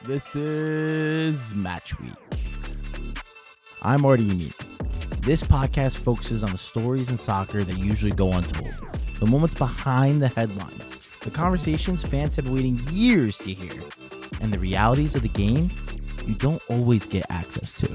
This is Match Week. I'm Artie Yamit. This podcast focuses on the stories in soccer that usually go untold, the moments behind the headlines, the conversations fans have been waiting years to hear, and the realities of the game you don't always get access to.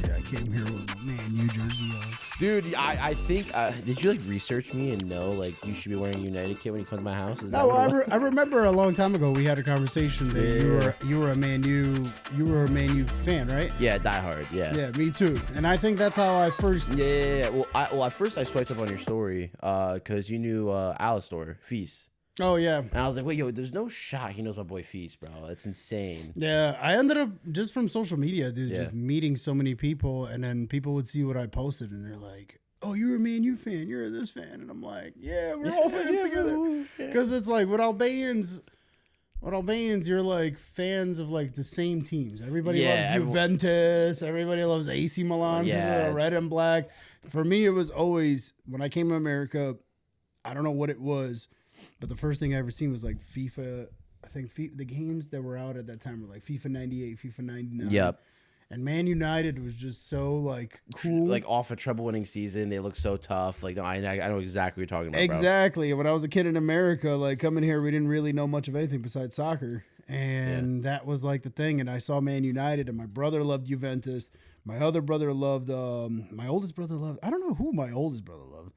Yeah, I came here with my Man U jersey on. Dude, I think, did you research me and know you should be wearing a United kit when you come to my house? Is No, that what I remember a long time ago we had a conversation that you were a Man U fan, right? Yeah, Die Hard, yeah. Yeah, me too. And I think that's how I first. Yeah. Well, at first I swiped up on your story because you knew Alistor, Feast. Oh yeah. And I was like, wait, yo, there's no shot he knows my boy Feast, bro. That's insane. Yeah, I ended up just from social media, dude, Yeah. just meeting so many people, and then people would see what I posted, and they're like, "Oh, you're a Man U fan. You're this fan," and I'm like, "Yeah, we're all fans together." Because it's like with Albanians, you're like fans of like the same teams. Everybody loves Juventus. Everybody loves AC Milan because they're red and black. For me, it was always when I came to America. I don't know what it was, but the first thing I ever seen was like FIFA. I think the games that were out at that time were like FIFA 98, FIFA 99. Yep. And Man United was just so like cool. Like off a treble winning season, they look so tough. Like, no, I know exactly what you're talking about, Exactly. When I was a kid in America, like coming here, we didn't really know much of anything besides soccer. And that was like the thing. And I saw Man United, and my brother loved Juventus. My other brother loved, my oldest brother loved, I don't know who my oldest brother loved,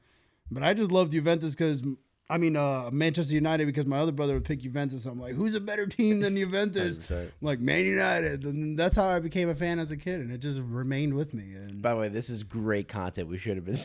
but I just loved Juventus because, Manchester United, because my other brother would pick Juventus. I'm like, who's a better team than Juventus? I'm like, Man United. And that's how I became a fan as a kid, and it just remained with me. And By the way, this is great content. We should have been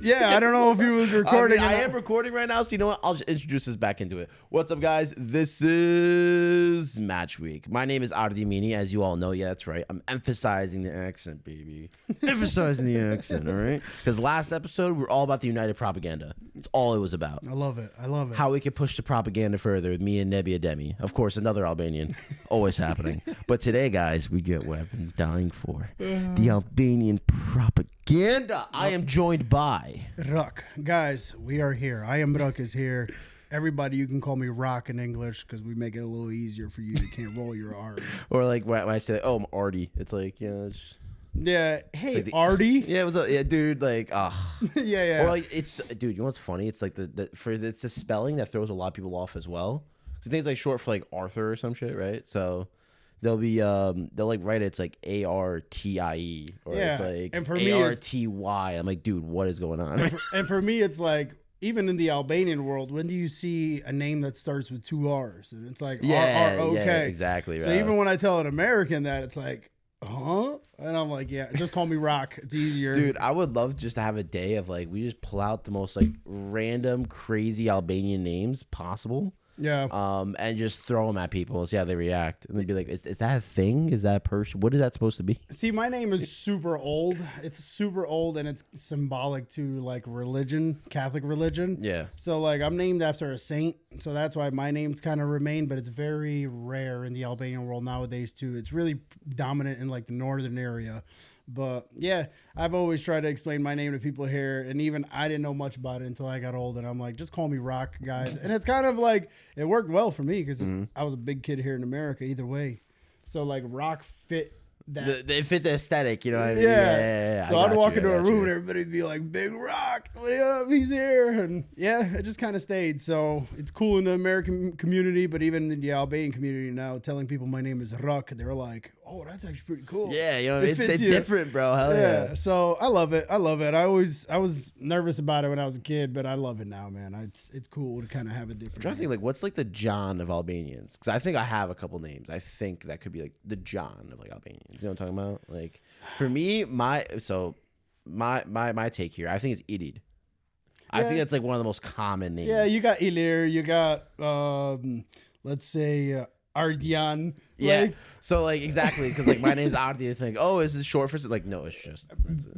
yeah, I don't know if he was recording. I am recording right now, so you know what? I'll just introduce us back into it. What's up, guys? This is Match Week. My name is Artie Mini, as you all know. Yeah, that's right. I'm emphasizing the accent, baby. Emphasizing the accent, all right? Because last episode, we were all about the United propaganda. That's all it was about. I love it. How we could push the propaganda further with me and Nebi Ademi. Of course, another Albanian. Always happening. But today, guys, we get what I've been dying for. The Albanian propaganda. I am joined by Rrok. Guys, we are here. I am Rrok is here. Everybody, you can call me Rrok in English because we make it a little easier for you. You can't roll your R's. Or like when I say, oh, I'm Artie. It's like, it's yeah. Hey, like Artie. Yeah, what's up? Yeah, dude. Like, yeah. Or like, dude. You know what's funny? It's like it's the spelling that throws a lot of people off as well. So I think it's like short for like Arthur or some shit, right? So they'll be they'll like write it, it's like ARTIE or it's like and for me, ARTY. I'm like, dude, what is going on? And for me, it's like, even in the Albanian world, when do you see a name that starts with two R's? And it's like, R-R-O-K. Yeah, exactly. So even when I tell an American that, it's like, huh? And I'm like, yeah, just call me Rrok. It's easier. Dude, I would love just to have a day of like, we just pull out the most like random, crazy Albanian names possible. Yeah. And just throw them at people and see how they react. And they'd be like, is that a thing? Is that a person? What is that supposed to be? See, my name is super old. It's super old, and it's symbolic to like religion, Catholic religion. Yeah. So like, I'm named after a saint. So that's why my name's kind of remained, but it's very rare in the Albanian world nowadays too. It's really dominant in like the northern area. But yeah, I've always tried to explain my name to people here, and even I didn't know much about it until I got old, and I'm like, just call me Rrok, guys. And it's kind of like, it worked well for me because I was a big kid here in America either way. So like Rrok fit that. They fit the aesthetic, you know what I mean? Yeah. So I'd walk into a room and everybody'd be like, Big Rrok, what up? He's here. And yeah, it just kind of stayed. So it's cool in the American community, but even in the Albanian community now, telling people my name is Rrok, they're like, oh, that's actually pretty cool. Yeah, you know, it's different, bro. Hell yeah. So I love it. I was nervous about it when I was a kid, but I love it now, man. It's cool to kind of have a different. I'm trying to think, like, what's like the John of Albanians? Because I think I have a couple names. I think that could be like the John of like Albanians. You know what I'm talking about? Like, for me, my take here, I think it's Idid. I think that's like one of the most common names. Yeah, you got Ilir, you got let's say Ardian. Yeah. Like, so like exactly, because like my name's Ardi. I think, oh, is this short for like? No, it's just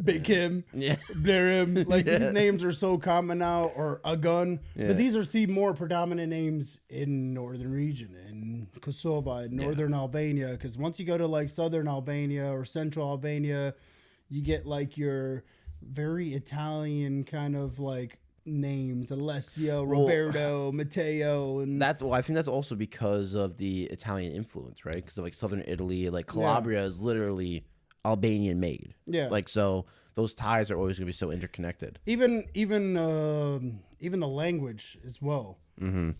Big Kim. Yeah. Blerim. Like these names are so common now, or Agun. Yeah. But these are more predominant names in northern region, in Kosovo, in northern Albania. Because once you go to like southern Albania or central Albania, you get like your very Italian kind of like names: Alessio, Roberto, Matteo, and I think that's also because of the Italian influence, right? Because of like southern Italy, like Calabria is literally Albanian made. Yeah. Like so, those ties are always going to be so interconnected. even the language as well.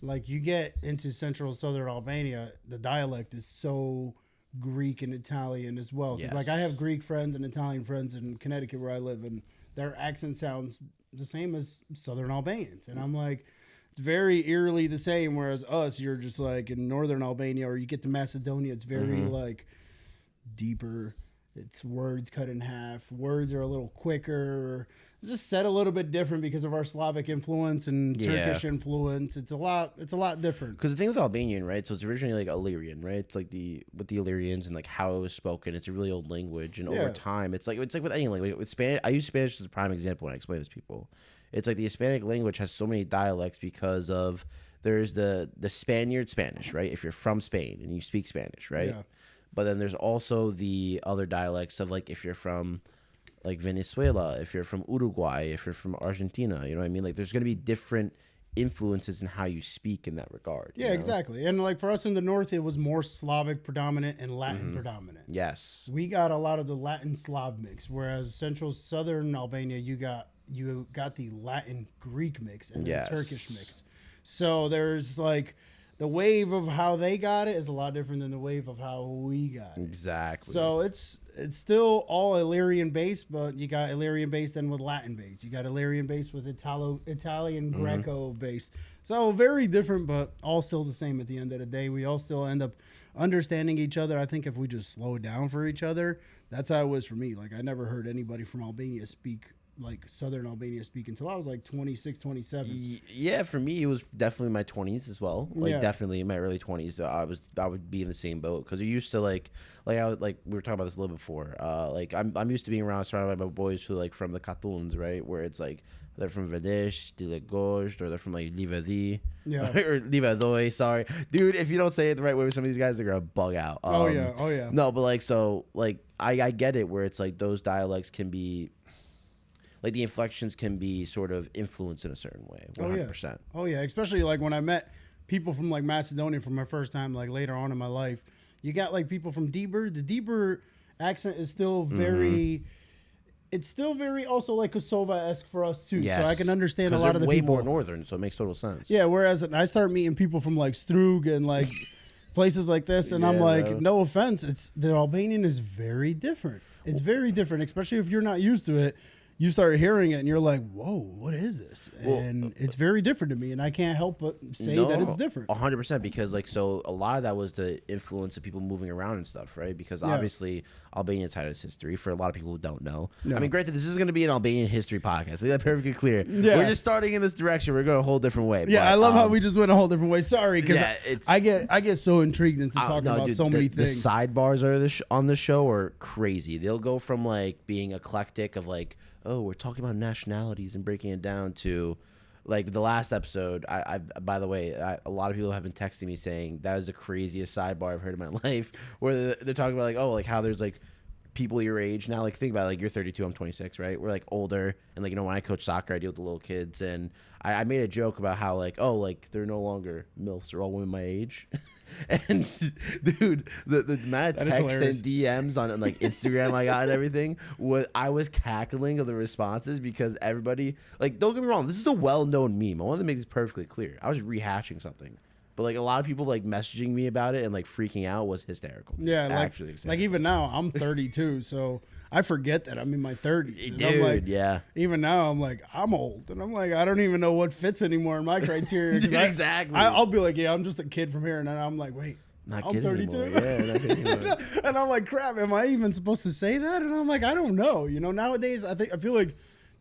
Like you get into central southern Albania, the dialect is so Greek and Italian as well. Because like I have Greek friends and Italian friends in Connecticut where I live, and their accent sounds the same as southern Albanians, and I'm like, it's very eerily the same. Whereas us, you're just like in northern Albania, or you get to Macedonia, it's very like deeper. It's words cut in half. Words are a little quicker. Just said a little bit different because of our Slavic influence and Turkish influence. It's a lot different. Because the thing with Albanian, right? So it's originally like Illyrian, right? It's like with the Illyrians and like how it was spoken. It's a really old language, and over time, it's like with any language. With Spanish, I use Spanish as a prime example when I explain this to people. It's like the Hispanic language has so many dialects because of there's the Spaniard Spanish, right? If you're from Spain and you speak Spanish, right? Yeah. But then there's also the other dialects of like if you're from like Venezuela, if you're from Uruguay, if you're from Argentina, you know what I mean? Like there's going to be different influences in how you speak in that regard. Yeah, exactly. And like for us in the north, it was more Slavic predominant and Latin predominant. Yes. We got a lot of the Latin Slav mix, whereas central southern Albania, you got the Latin Greek mix and the Turkish mix. So there's like the wave of how they got it is a lot different than the wave of how we got it. Exactly. So it's still all Illyrian based, but you got Illyrian based and with Latin based. You got Illyrian based with Italian Greco based. So very different, but all still the same at the end of the day. We all still end up understanding each other. I think if we just slow it down for each other, that's how it was for me. Like I never heard anybody from Albania speak like southern Albania speak until I was like 26, 27. Yeah, for me it was definitely my 20s as well. Like definitely in my early 20s, I would be in the same boat because you used to like I was like we were talking about this a little before. Like I'm used to being surrounded by my boys who like from the Katuns, right? Where it's like they're from Vedesh, Dilegoj, or they're from like Livadi. Yeah. Or Livadoi, sorry. Dude, if you don't say it the right way with some of these guys, they're gonna bug out. Oh yeah. No, but like so like I get it where it's like those dialects can be like the inflections can be sort of influenced in a certain way. 100%. Oh yeah. Especially like when I met people from like Macedonia for my first time, like later on in my life, you got like people from Dieber. The Dieber accent is still very, it's still very also like Kosovo-esque for us too. Yes. So I can understand a lot of the way people. more northern, so it makes total sense. Yeah. Whereas I start meeting people from like Strug and like places like this, and I'm like, bro. no offense, the Albanian is very different. It's very different, especially if you're not used to it. You start hearing it and you're like, whoa, what is this? And it's very different to me, and I can't help but say that it's different. 100%, because like so a lot of that was the influence of people moving around and stuff, right? Because obviously Albania's had its history for a lot of people who don't know. I mean, granted, this is going to be an Albanian history podcast. Make that perfectly clear. Yeah. We're just starting in this direction. We're going a whole different way. Yeah, but, I love how we just went a whole different way. Sorry, because it's I get so intrigued into talking about dude, so many things. The sidebars on the show are crazy. They'll go from like being eclectic of like, oh, we're talking about nationalities and breaking it down to like the last episode. I by the way, a lot of people have been texting me saying that was the craziest sidebar I've heard in my life, where they're talking about like, oh, like how there's like people your age now. Like think about it, like you're 32, I'm 26, right? We're like older, and like, you know, when I coach soccer, I deal with the little kids, and I made a joke about how like, oh, like they're no longer MILFs, they're all women my age. And dude, the amount of text and DMs on like Instagram I got and everything, I was cackling of the responses because everybody, like, don't get me wrong, this is a well-known meme. I want to make this perfectly clear. I was rehashing something, but like a lot of people like messaging me about it and like freaking out was hysterical. Yeah, like even now I'm 32, so I forget that I'm in my 30s. Dude, I'm like, yeah. Even now I'm like, I'm old, and I'm like, I don't even know what fits anymore in my criteria. Exactly. I'll be like, yeah, I'm just a kid from here, and then I'm like, wait, Not I'm kidding 32. anymore. Yeah, not kidding anymore. And I'm like, crap, am I even supposed to say that? And I'm like, I don't know. You know, nowadays I feel like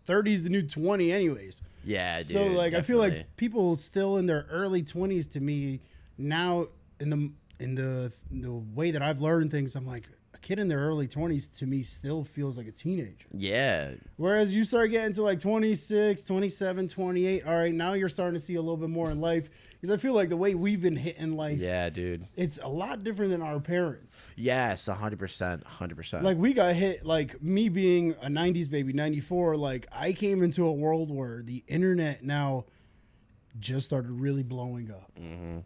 30 is the new 20 anyways. Yeah, dude. So like, definitely. I feel like people still in their early 20s to me now in the way that I've learned things, I'm like, kid in their early 20s to me still feels like a teenager. Yeah. Whereas you start getting to like 26, 27, 28. All right, now you're starting to see a little bit more in life. Because I feel like the way we've been hitting life, Yeah, dude. it's a lot different than our parents. Yes, 100%. 100%. Like we got hit, like me being a 90s baby, 94, like I came into a world where the internet now just started really blowing up.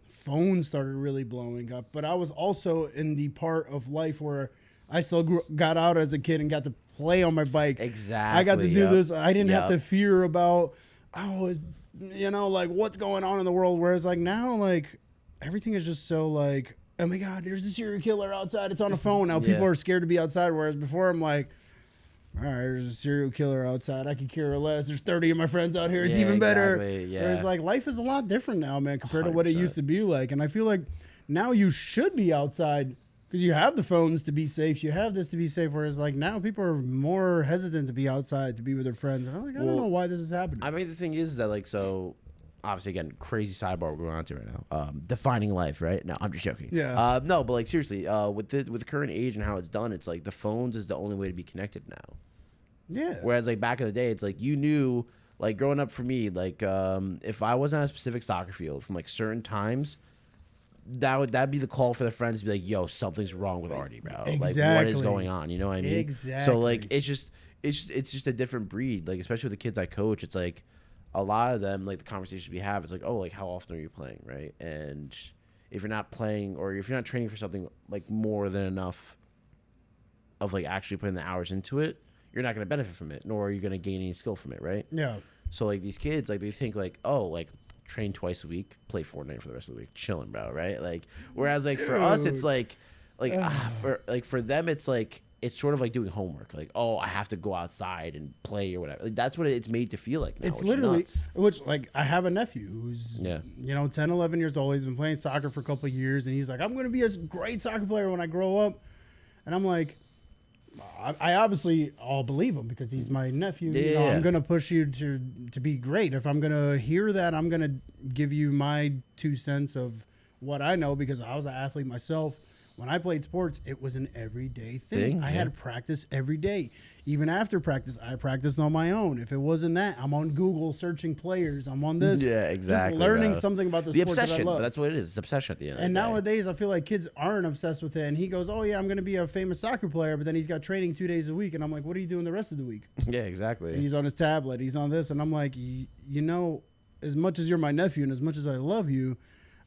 Phones started really blowing up. But I was also in the part of life where I still got out as a kid and got to play on my bike. Exactly. I got to do this. I didn't have Yep. to fear about, like what's going on in the world. Whereas like now, like everything is just so like, oh my God, there's a serial killer outside. It's on a phone. Now people Yeah. are scared to be outside. Whereas before I'm like, all right, there's a serial killer outside. I could care less. There's 30 of my friends out here. It's Yeah, even better. exactly, yeah. Whereas like life is a lot different now, man, compared to what it 100%. used to be like. And I feel like now you should be outside because you have the phones to be safe. You have this to be safe. Whereas like now people are more hesitant to be outside, to be with their friends. And I'm like, I don't know why this is happening. I mean, the thing is that, like, so obviously, again, crazy sidebar we're going on to right now. Defining life, right? No, I'm just joking. Yeah. No, but like seriously, with the current age and how it's done, it's like the phones is the only way to be connected now. Yeah. Whereas like back in the day, it's like you knew, like growing up for me, like if I wasn't at a specific soccer field from like certain times, that'd be the call for the friends to be like, "Yo, something's wrong with Artie, bro. Like, what is Exactly. going on?" You know what I mean? Exactly. So like, it's just a different breed. Like especially with the kids I coach, it's like a lot of them, like the conversations we have, it's like, "Oh, like how often are you playing, right?" And if you're not playing or if you're not training for something like more than enough of like actually putting the hours into it, you're not going to benefit from it, nor are you going to gain any skill from it, right? Yeah. So like these kids, like they think like, oh, like train twice a week, play Fortnite for the rest of the week, chilling, bro, right? Like, whereas like for us, it's like for them, it's like it's sort of like doing homework. Like, oh, I have to go outside and play or whatever. Like that's what it's made to feel like now. It's which is literally, nuts. which like I have a nephew who's, Yeah. 10, 11 years old. He's been playing soccer for a couple of years. And he's like, I'm going to be a great soccer player when I grow up. And I'm like, I obviously all believe him because he's my nephew. Yeah. I'm gonna push you to be great. If I'm gonna hear that, I'm gonna give you my 2 cents of what I know because I was an athlete myself. When I played sports, it was an everyday thing. I had to practice every day. Even after practice, I practiced on my own. If it wasn't that, I'm on Google searching players. I'm on this. Yeah, exactly, Just learning bro. something about the The sport that I obsession. love. That's what it is. It's obsession at the end. And of the day. nowadays, I feel like kids aren't obsessed with it. And he goes, oh, yeah, I'm going to be a famous soccer player. But then he's got training 2 days a week. And I'm like, what are you doing the rest of the week? Yeah, exactly. And he's on his tablet. He's on this. And I'm like, as much as you're my nephew and as much as I love you,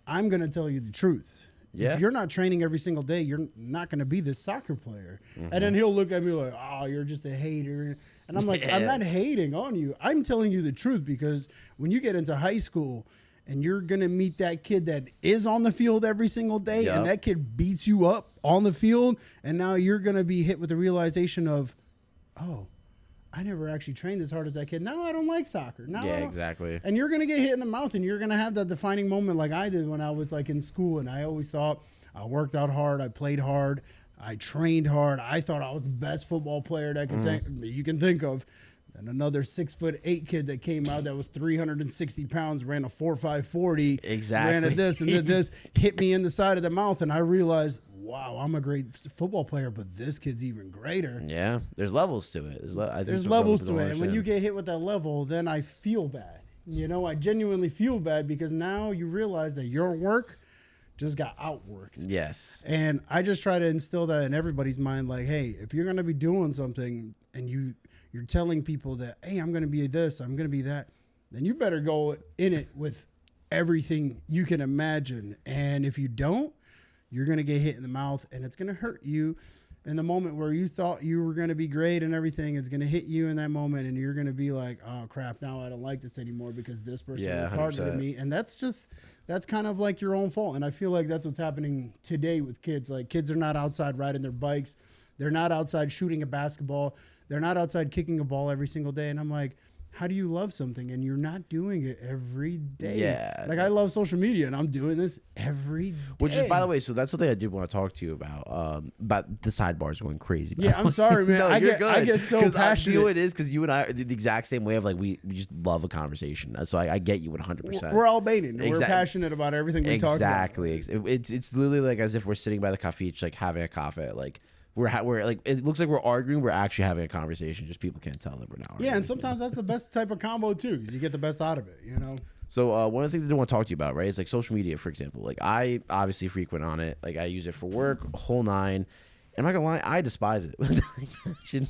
I'm going to tell you the truth. Yeah. If you're not training every single day, you're not going to be this soccer player. And then he'll look at me like, oh, you're just a hater. And I'm like, Yeah. I'm not hating on you. I'm telling you the truth because when you get into high school and you're going to meet that kid that is on the field every single day Yup. and that kid beats you up on the field. And now you're going to be hit with the realization of, oh, I never actually trained as hard as that kid. Now I don't like soccer. Now I Yeah, don't- exactly. And you're gonna get hit in the mouth, and you're gonna have that defining moment like I did when I was like in school, and I always thought I worked out hard, I played hard, I trained hard. I thought I was the best football player that you can think of. And another 6'8" kid that came out that was 360 pounds ran a 4.5 40. Exactly. Ran at this and did this, hit me in the side of the mouth, and I realized, wow, I'm a great football player, but this kid's even greater. Yeah, there's levels to it. I think There's levels to it. And when you get hit with that level, then I feel bad. I genuinely feel bad because now you realize that your work just got outworked. Yes. And I just try to instill that in everybody's mind, like, hey, if you're going to be doing something and you're telling people that, hey, I'm going to be this, I'm going to be that, then you better go in it with everything you can imagine. And if you don't, you're going to get hit in the mouth and it's going to hurt you in the moment where you thought you were going to be great and everything. It's going to hit you in that moment and you're going to be like, oh, crap, now I don't like this anymore because this person targeted 100%. me. And that's kind of like your own fault. And I feel like that's what's happening today with kids. Like kids are not outside riding their bikes. They're not outside shooting a basketball. They're not outside kicking a ball every single day. And I'm like, how do you love something and you're not doing it every day? Yeah. Like I love social media and I'm doing this every day. Which is, by the way, so that's something I did want to talk to you about the sidebars going crazy. Yeah, I'm sorry, man. No, I you're get good. so 'Cause passionate. You know what it is? Because you and I are the exact same way of like, we just love a conversation. So I get you 100%. We're Albanian. We're Exact- passionate about everything we talk about. Exactly. It's literally like as if we're sitting by the cafe, like having a coffee at like we're like, it looks like we're arguing. We're actually having a conversation. Just people can't tell that we're not. Yeah, arguing. and sometimes that's the best type of combo too, because you get the best out of it. You know. So one of the things I want to talk to you about, right, is like social media, for example. Like I obviously frequent on it. Like I use it for work, whole nine. And I'm not gonna lie, I despise it.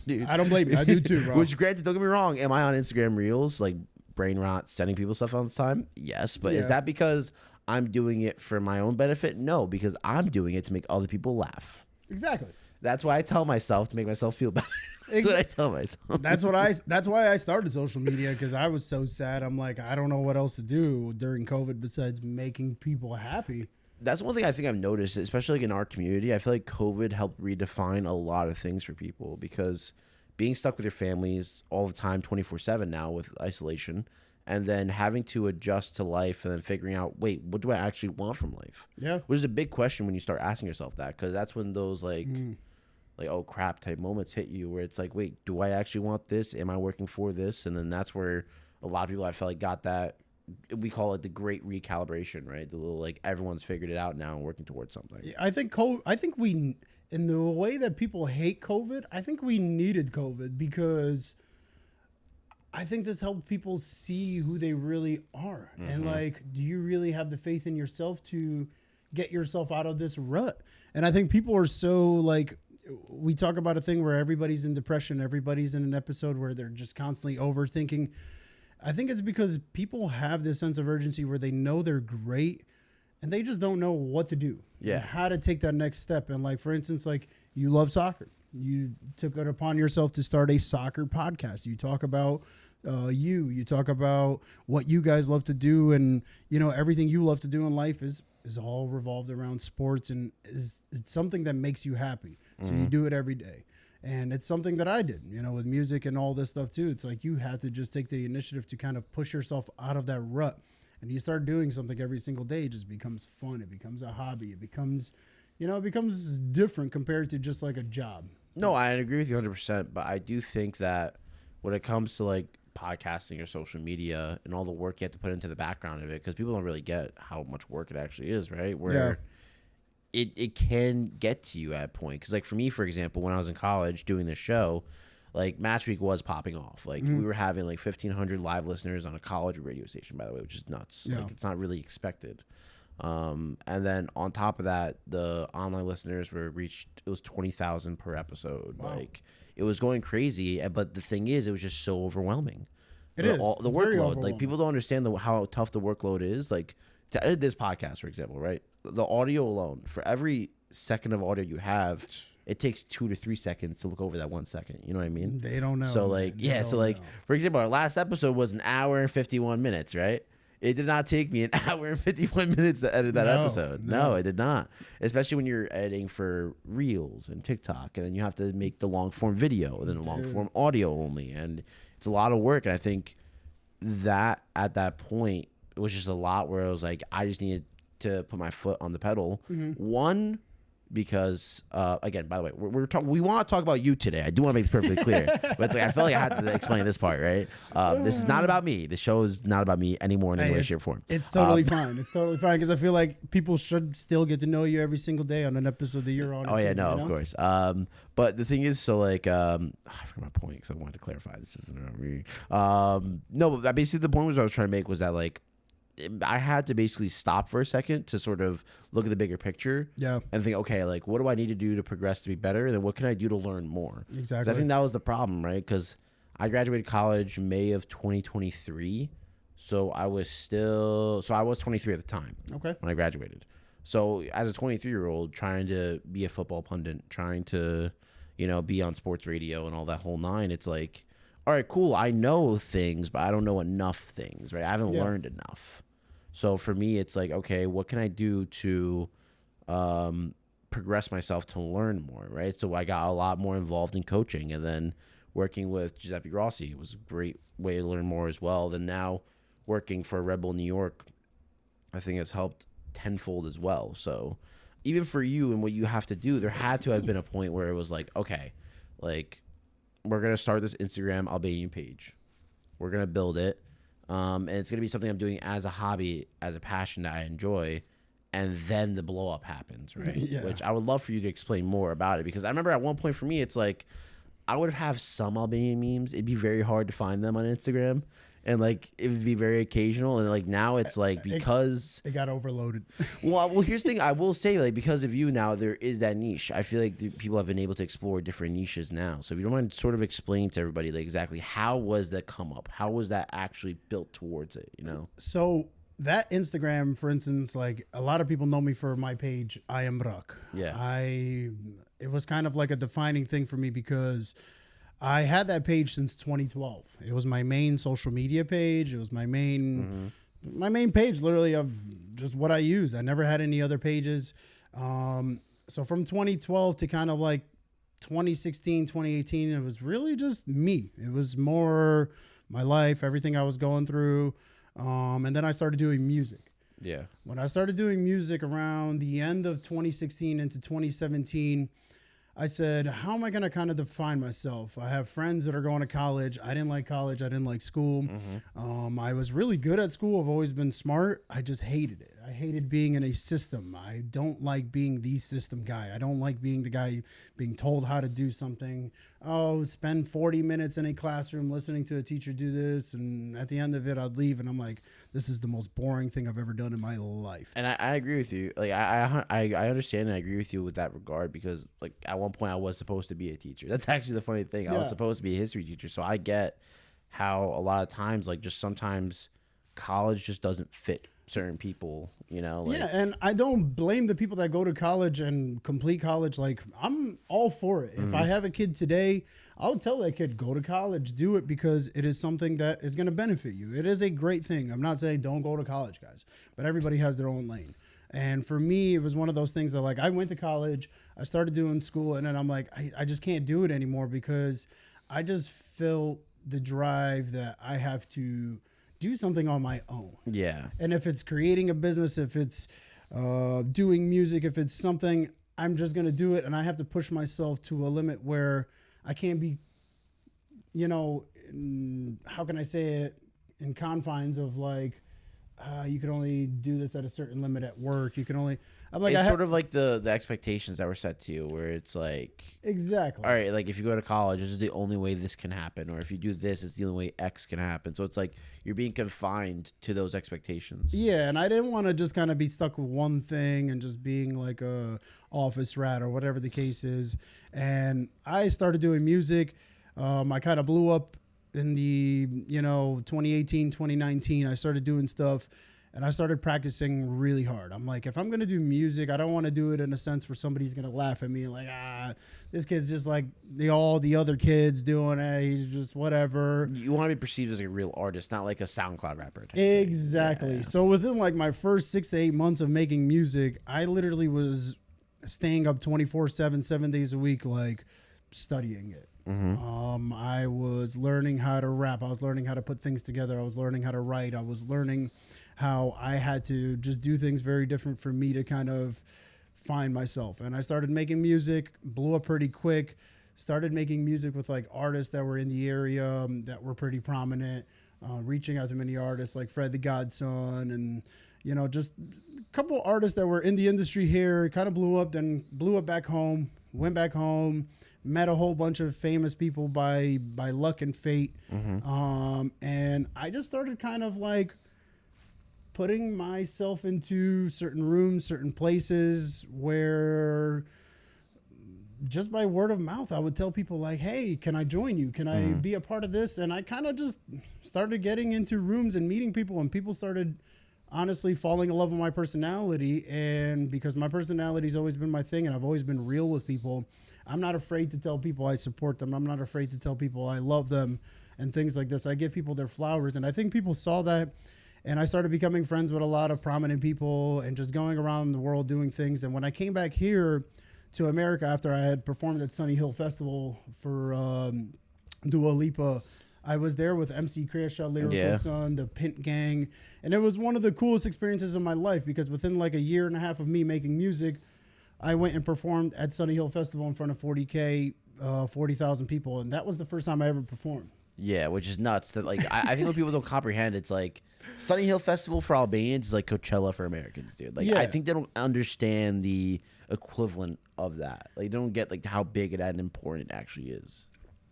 Dude. I don't blame you. I do too, bro. Which, granted, don't get me wrong. Am I on Instagram Reels, like brain rot, sending people stuff all the time? Yes, but is that because I'm doing it for my own benefit? No, because I'm doing it to make other people laugh. Exactly. That's why I tell myself to make myself feel better. That's what I tell myself. That's why I started social media, because I was so sad. I'm like, I don't know what else to do during COVID besides making people happy. That's one thing I think I've noticed, especially like in our community. I feel like COVID helped redefine a lot of things for people, because being stuck with your families all the time, 24/7 now with isolation, and then having to adjust to life and then figuring out, wait, what do I actually want from life? Yeah. Which is a big question when you start asking yourself that, because that's when those like oh crap type moments hit you, where it's like, wait, do I actually want this? Am I working for this? And then that's where a lot of people I felt like got that. We call it the great recalibration, right? The little like everyone's figured it out now and working towards something. I think we, in the way that people hate COVID, I think we needed COVID, because I think this helped people see who they really are. And like, do you really have the faith in yourself to get yourself out of this rut? And I think people are so like, we talk about a thing where everybody's in depression, everybody's in an episode where they're just constantly overthinking. I think it's because people have this sense of urgency where they know they're great and they just don't know what to do. Yeah. And how to take that next step. And like, for instance, like you love soccer. You took it upon yourself to start a soccer podcast. You talk about you talk about what you guys love to do, and you know, everything you love to do in life is all revolved around sports, and it's something that makes you happy. So you do it every day. And it's something that I did, you know, with music and all this stuff too. It's like you have to just take the initiative to kind of push yourself out of that rut. And you start doing something every single day, it just becomes fun. It becomes a hobby. It becomes, you know, it becomes different compared to just like a job. No, I agree with you 100%. But I do think that when it comes to like podcasting or social media and all the work you have to put into the background of it, because people don't really get how much work it actually is, right? Where it can get to you at a point. Because like for me, for example, when I was in college doing this show, like Match Week was popping off. Like we were having like 1,500 live listeners on a college radio station, by the way, which is nuts. Yeah. Like it's not really expected. And then on top of that, the online listeners it was 20,000 per episode. Wow. Like it was going crazy. But the thing is, it was just so overwhelming. The workload. Like people don't understand how tough the workload is. Like to edit this podcast, for example, right? The audio alone, for every second of audio you have, it takes 2 to 3 seconds to look over that 1 second. You know what I mean? They don't know. So like, for example, our last episode was an hour and 51 minutes, right? It did not take me an hour and 51 minutes to edit that episode. No, it did not. Especially when you're editing for Reels and TikTok, and then you have to make the long form video, and then the long form audio only. And it's a lot of work. And I think that at that point, it was just a lot where I was like, I just needed to put my foot on the pedal. One, because again, by the way, we want to talk about you today. I do want to make this perfectly clear, but it's like I felt like I had to explain this part, right? This is not about me. The show is not about me anymore in any way, shape, or form. It's totally fine. It's totally fine, because I feel like people should still get to know you every single day on an episode that you're on. Oh yeah, no, of course. But the thing is, so like, I forgot my point because I wanted to clarify. This isn't about me. No, but basically the point I was trying to make was that like, I had to basically stop for a second to sort of look at the bigger picture, and think, okay, like what do I need to do to progress to be better, and then what can I do to learn more? Exactly. I think that was the problem, right? Because I graduated college May of 2023, so I was 23 at the time. Okay. When I graduated, so as a 23-year-old trying to be a football pundit, trying to, you know, be on sports radio and all that whole nine, it's like, all right, cool, I know things, but I don't know enough things, right? I haven't learned enough. So for me, it's like, okay, what can I do to progress myself to learn more, right? So I got a lot more involved in coaching, and then working with Giuseppe Rossi was a great way to learn more as well. Then now working for Red Bull New York, I think has helped tenfold as well. So even for you and what you have to do, there had to have been a point where it was like, okay, like we're going to start this Instagram Albanian page. We're going to build it. And it's going to be something I'm doing as a hobby, as a passion that I enjoy. and then the blow up happens, right? Yeah. Which I would love for you to explain more about it, because I remember at one point for me, it's like I would have some Albanian memes. It'd be very hard to find them on Instagram, and like it would be very occasional. And like now it's like because it got overloaded. well, here's the thing. I will say, like, because of you now, there is that niche. I feel like people have been able to explore different niches now. So if you don't mind sort of explaining to everybody, like, exactly how was that come up? How was that actually built towards it, you know? So that Instagram, for instance, like a lot of people know me for my page, I am Rrok. Yeah. It was kind of like a defining thing for me because I had that page since 2012. It was my main social media page. It was my main page, literally, of just what I use. I never had any other pages. So from 2012 to kind of like 2016, 2018, it was really just me. It was more my life, everything I was going through. And then I started doing music. Yeah. When I started doing music around the end of 2016 into 2017, I said, how am I going to kind of define myself? I have friends that are going to college. I didn't like college. I didn't like school. I was really good at school. I've always been smart. I just hated it. I hated being in a system. I don't like being the system guy. I don't like being the guy being told how to do something. Oh, spend 40 minutes in a classroom listening to a teacher do this. And at the end of it, I'd leave. And I'm like, this is the most boring thing I've ever done in my life. And I agree with you. Like I understand and I agree with you with that regard, because like at one point I was supposed to be a teacher. That's actually the funny thing. I was supposed to be a history teacher. So I get how a lot of times, like, just sometimes college just doesn't fit certain people, you know? Like, yeah, and I don't blame the people that go to college and complete college. Like, I'm all for it. If I have a kid today, I'll tell that kid, go to college, do it, because it is something that is going to benefit you. It is a great thing. I'm not saying don't go to college, guys, but everybody has their own lane. And for me, it was one of those things that, like, I went to college, I started doing school, and then I'm like, I just can't do it anymore, because I just felt the drive that I have to do something on my own. yeah. And if it's creating a business, if it's doing music, if it's something, I'm just going to do it. And I have to push myself to a limit where I can't be, you know, how can I say it, in confines of like, you can only do this at a certain limit at work. You can only, I'm like, It's sort of like the expectations that were set to you, where it's like, exactly. all right, like if you go to college, this is the only way this can happen, or if you do this, it's the only way X can happen. So it's like you're being confined to those expectations. Yeah, and I didn't want to just kind of be stuck with one thing and just being like a office rat or whatever the case is. And I started doing music. I kind of blew up in the, 2018, 2019. I started doing stuff. And I started practicing really hard. I'm like, if I'm going to do music, I don't want to do it in a sense where somebody's going to laugh at me like, this kid's just like all the other kids doing it. He's just whatever. You want to be perceived as a real artist, not like a SoundCloud rapper. Exactly. Yeah. So within like my first 6 to 8 months of making music, I literally was staying up 24/7, 7 days a week, like studying it. I was learning how to rap. I was learning how to put things together. I was learning how to write. I was learning how I had to just do things very different for me to kind of find myself. And I started making music, blew up pretty quick, started making music with like artists that were in the area that were pretty prominent, reaching out to many artists like Fred the Godson and, just a couple artists that were in the industry here, kind of blew up, then blew up back home, went back home, met a whole bunch of famous people by luck and fate. And I just started kind of like putting myself into certain rooms, certain places where just by word of mouth, I would tell people like, hey, can I join you? Can I be a part of this? And I kind of just started getting into rooms and meeting people, and people started honestly falling in love with my personality. And because my personality has always been my thing and I've always been real with people, I'm not afraid to tell people I support them. I'm not afraid to tell people I love them and things like this. I give people their flowers. And I think people saw that. And I started becoming friends with a lot of prominent people and just going around the world doing things. And when I came back here to America after I had performed at Sunny Hill Festival for Dua Lipa, I was there with MC Crenshaw, Lyrical Son, the Pint Gang. And it was one of the coolest experiences of my life because within like a year and a half of me making music, I went and performed at Sunny Hill Festival in front of 40,000 people. And that was the first time I ever performed. Yeah, which is nuts. That like I think what people don't comprehend, it's like Sunny Hill Festival for Albanians is like Coachella for Americans, dude. Like Yeah. I think they don't understand the equivalent of that. Like they don't get like how big and important it actually is.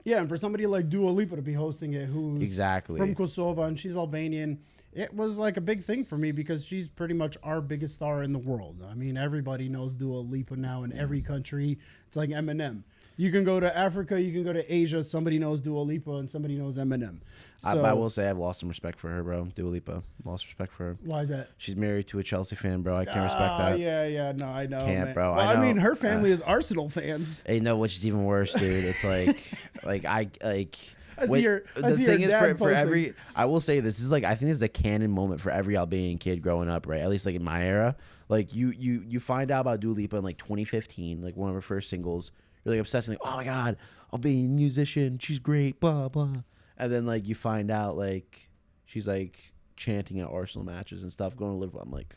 Yeah, and for somebody like Dua Lipa to be hosting it, who's Exactly. from Kosovo and she's Albanian, it was like a big thing for me because she's pretty much our biggest star in the world. I mean, everybody knows Dua Lipa now in every country. It's like Eminem. You can go to Africa, you can go to Asia, somebody knows Dua Lipa and somebody knows Eminem. So, I will say I've lost some respect for her, bro. Dua Lipa. Lost respect for her. why is that? She's married to a Chelsea fan, bro. I can't respect that. Yeah, no, I know. Can't, man. bro. Well, I I mean, know. her family is Arsenal fans. Hey, no, which is even worse, dude. It's like I see wait, your the thing is dad for posting. every I will say this is like I think this is a canon moment for every Albanian kid growing up, right? At least like in my era. Like you find out about Dua Lipa in like 2015, like one of her first singles. You're like obsessing, like, oh my god, Albanian musician, she's great, blah blah. And then like you find out like she's like chanting at Arsenal matches and stuff, going to Liverpool. I'm like,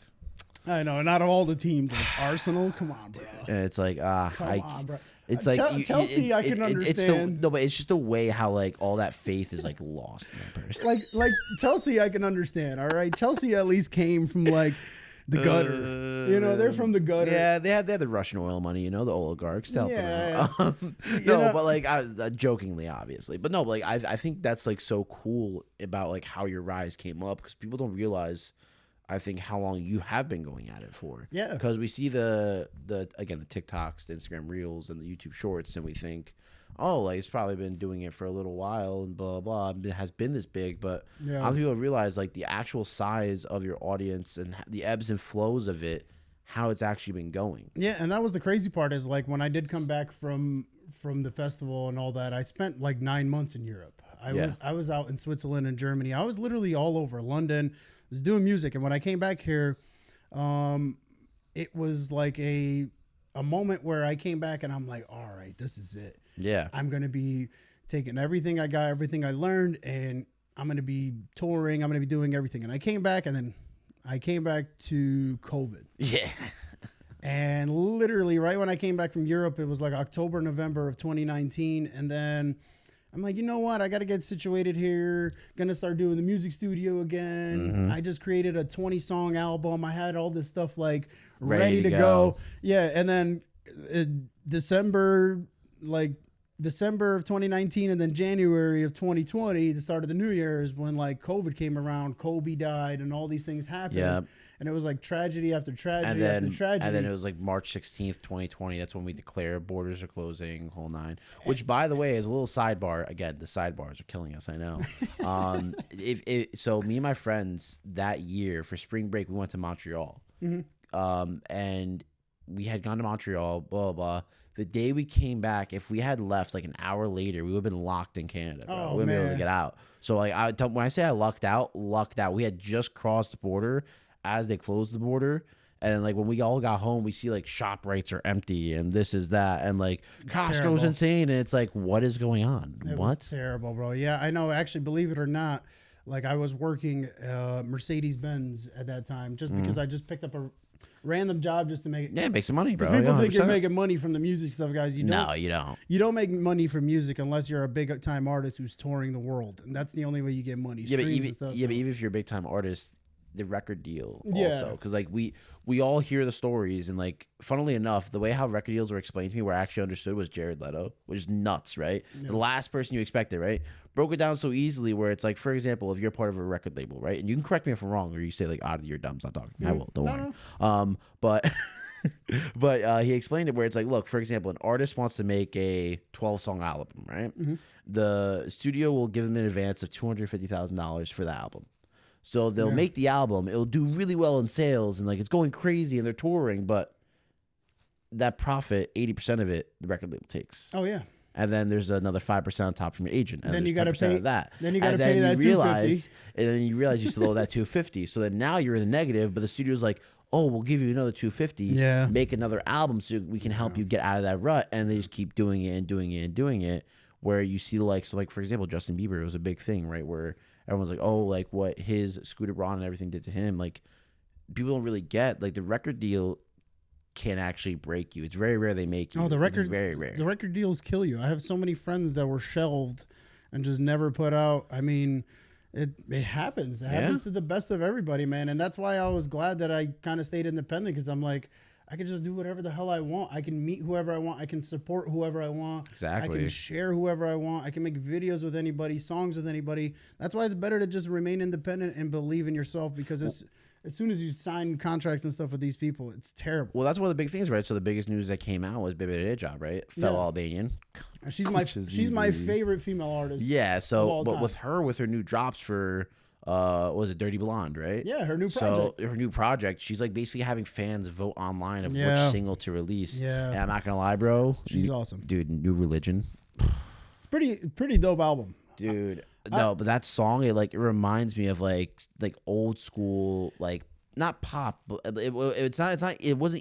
I know, not all the teams. Like Arsenal, come on, bro. and it's like Come on, bro. It's like Chelsea, I can understand. No, but it's just the way how like all that faith is like lost in that person. like Chelsea, I can understand. All right, Chelsea at least came from like the gutter. You know, they're from the gutter. Yeah, they had the Russian oil money, you know, the oligarchs to help them out. You know- but like jokingly, obviously, but no, but like I think that's like so cool about like how your rise came up because people don't realize. I think how long you have been going at it for. Yeah. Because we see the again the TikToks, the Instagram Reels, and the YouTube Shorts, and we think, oh, like it's probably been doing it for a little while and blah blah. It has been this big, but Yeah. I don't think people realize like the actual size of your audience and the ebbs and flows of it, how it's actually been going. Yeah, and that was the crazy part is like when I did come back from the festival and all that, I spent like 9 months in Europe. I was out in Switzerland and Germany. I was literally all over London. Was doing music, and when I came back here, it was like a moment where I came back and I'm like, all right, this is it. Yeah. I'm gonna be taking everything I got, everything I learned, and I'm gonna be touring. I'm gonna be doing everything. And I came back, and then I came back to COVID. Yeah. And literally, right when I came back from Europe, it was like October, November of 2019. And then I'm like, you know what? I got to get situated here. Gonna start doing the music studio again. I just created a 20-song album. I had all this stuff like ready to go. Yeah. And then December of 2019 and then January of 2020, the start of the new year is when like COVID came around, Kobe died and all these things happened. Yeah. And it was like tragedy after tragedy And then, after tragedy. and then it was like March 16th, 2020. That's when we declare borders are closing, whole nine. Which, by the way, is a little sidebar. Again, the sidebars are killing us, I know. So me and my friends that year for spring break, we went to Montreal. And we had gone to Montreal, blah, blah, blah. The day we came back, if we had left like an hour later, we would have been locked in Canada, bro. Oh, We wouldn't be able to man. get out. So like when I say I lucked out. We had just crossed the border as they closed the border. And like when we all got home, we see like ShopRites are empty and this is that. And like Costco's terrible. insane. And it's like, what is going on? It What? was terrible, bro. Yeah, I know. Actually, believe it or not, like I was working Mercedes-Benz at that time just because I just picked up a random job just to make it. Yeah, make some money, bro. Because people Yeah, think you're 100%. making money from the music stuff, guys. You don't. No, you don't. You don't make money from music unless you're a big time artist who's touring the world, and that's the only way you get money. Yeah, but Streams even and stuff. but even if you're a big time artist, the record deal Yeah. also, because like we all hear the stories, and like funnily enough, the way how record deals were explained to me, where I actually understood was Jared Leto, which is nuts, right? The last person you expected, right? Broke it down so easily, where it's like, for example, if you're part of a record label, right, and you can correct me if I'm wrong, or you say like, "Out of your dumb, stop talking." I will, don't worry. But. But he explained it where it's like, look, for example, an artist wants to make a 12-song album, right? The studio will give them an advance of $250,000 for the album. So they'll make the album. It'll do really well in sales and like it's going crazy and they're touring, but that profit, 80% of it, the record label takes. Oh yeah. And then there's another 5% on top from your agent. And Then you got to pay of that. Then you got to And pay that $250. And then you realize you still owe that $250. So then now you're in the negative, but the studio's like, oh, we'll give you another $250. Yeah. Make another album so we can help you get out of that rut. And they just keep doing it and doing it and doing it. Where you see like, so like for example, Justin Bieber was a big thing, right? Where everyone's like, oh, like what his Scooter Braun and everything did to him. Like people don't really get like the record deal can actually break you. It's very rare they make you. Oh, the record It's very rare. The record deals kill you. I have so many friends that were shelved and just never put out. I mean, it happens. It happens to the best of everybody, man. And that's why I was glad that I kind of stayed independent, because I'm like, I can just do whatever the hell I want. I can meet whoever I want. I can support whoever I want. Exactly. I can share whoever I want. I can make videos with anybody, songs with anybody. That's why it's better to just remain independent and believe in yourself, because as soon as you sign contracts and stuff with these people, it's terrible. Well, that's one of the big things, right? So the biggest news that came out was Bebe Rrok, right? Fellow Albanian. She's my favorite female artist. Yeah. So, but with her new drops for was it Dirty Blonde, right? Yeah, her new project. So her new project, she's like basically having fans vote online of which single to release. Yeah. And I'm not gonna lie, bro. She's awesome. Dude, New Religion. It's pretty dope album. Dude. No, but that song, it reminds me of like old school, like not pop, but it wasn't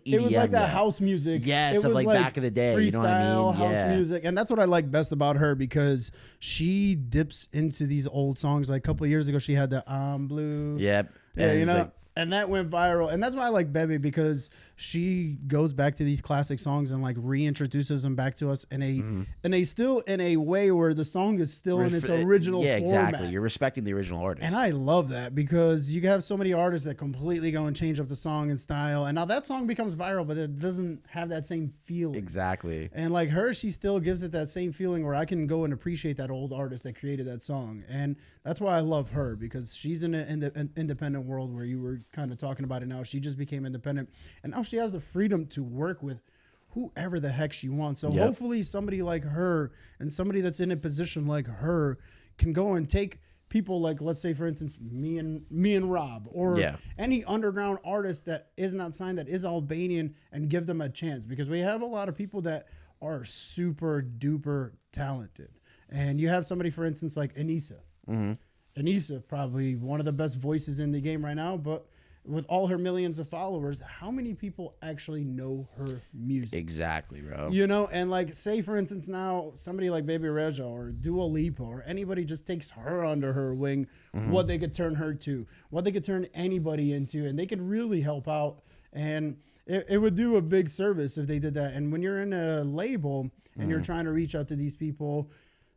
EDM. It was like that yet. house music. Yes, it of was like back in the day. You know what I mean? House music, and that's what I like best about her, because she dips into these old songs. Like a couple of years ago, she had the I'm Blue. Yep. Yeah, And you know, like, and that went viral, and that's why I like Bebe, because she goes back to these classic songs and like reintroduces them back to us in a way where the song is still in its original format. Exactly. You're respecting the original artist. And I love that, because you have so many artists that completely go and change up the song and style, and now that song becomes viral, but it doesn't have that same feeling. Exactly. And like her, she still gives it that same feeling where I can go and appreciate that old artist that created that song, and that's why I love her, because she's in an independent world where you were kind of talking about it now. She just became independent, and now she has the freedom to work with whoever the heck she wants. So hopefully somebody like her and somebody that's in a position like her can go and take people like, let's say for instance, me and Rob, or any underground artist that is not signed, that is Albanian, and give them a chance, because we have a lot of people that are super duper talented. And you have somebody, for instance, like Anissa. Anissa, probably one of the best voices in the game right now, but with all her millions of followers, how many people actually know her music? Exactly, bro. You know, and like, say for instance now, somebody like Bebe Rrok or Dua Lipa or anybody just takes her under her wing, what they could turn her to, what they could turn anybody into, and they could really help out. And it would do a big service if they did that. And when you're in a label and you're trying to reach out to these people,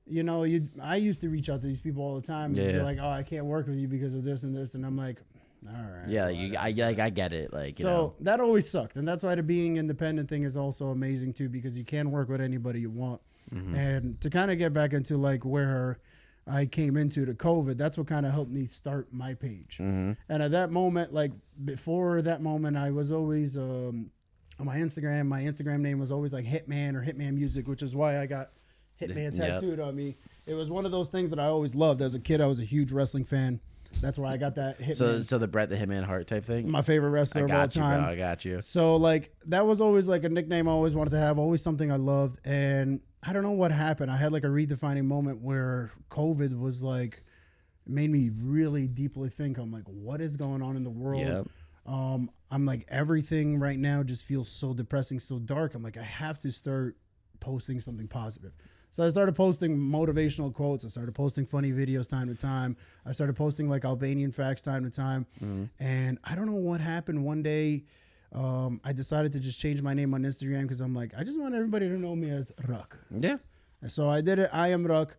you know, I used to reach out to these people all the time. Yeah. They're like, oh, I can't work with you because of this and this. And I'm like, all right. Yeah, I get it. Like, so you know. That always sucked. And that's why the being independent thing is also amazing too, because you can work with anybody you want. And to kind of get back into like where I came into the COVID, that's what kind of helped me start my page. And at that moment, like before that moment, I was always on my Instagram name was always like Hitman or Hitman Music, which is why I got Hitman tattooed on me. It was one of those things that I always loved. As a kid, I was a huge wrestling fan. That's where I got that Hitman. So the Bret the Hitman Hart type thing? My favorite wrestler of all time. I got you. So like that was always like a nickname I always wanted to have, always something I loved. And I don't know what happened. I had like a redefining moment where COVID was like, made me really deeply think. I'm like, what is going on in the world? Yep. I'm like, everything right now just feels so depressing, so dark. I'm like, I have to start posting something positive. So I started posting motivational quotes. I started posting funny videos time to time. I started posting like Albanian facts time to time. And I don't know what happened. One day, I decided to just change my name on Instagram because I'm like, I just want everybody to know me as Rrok. Yeah. So I did it. I am Rrok.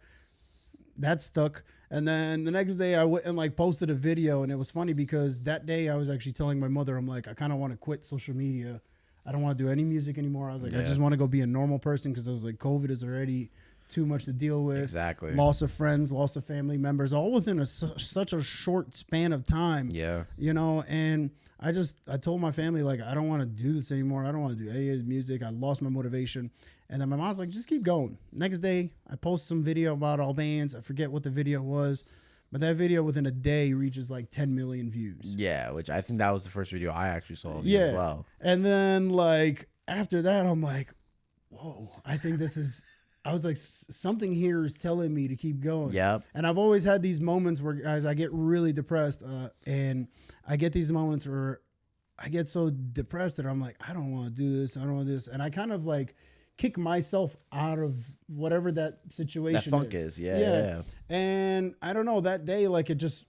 That stuck. And then the next day I went and like posted a video, and it was funny because that day I was actually telling my mother, I'm like, I kind of want to quit social media. I don't want to do any music anymore. I was like, I just want to go be a normal person, because I was like, COVID is already too much to deal with. Exactly. Loss of friends, loss of family members, all within such a short span of time. Yeah. You know, and I told my family, like, I don't want to do this anymore. I don't want to do any of the music. I lost my motivation. And then my mom's like, just keep going. Next day, I post some video about Albanians. I forget what the video was, but that video within a day reaches like 10 million views. Yeah, which I think that was the first video I actually saw of you as well. And then like after that, I'm like, whoa, I think I was like, something here is telling me to keep going. Yep. And I've always had these moments where, guys, I get really depressed, and I get these moments where I get so depressed that I'm like, I don't want to do this. I don't want to do this. And I kind of like kick myself out of whatever that situation that funk is. Yeah. And I don't know, that day, like it just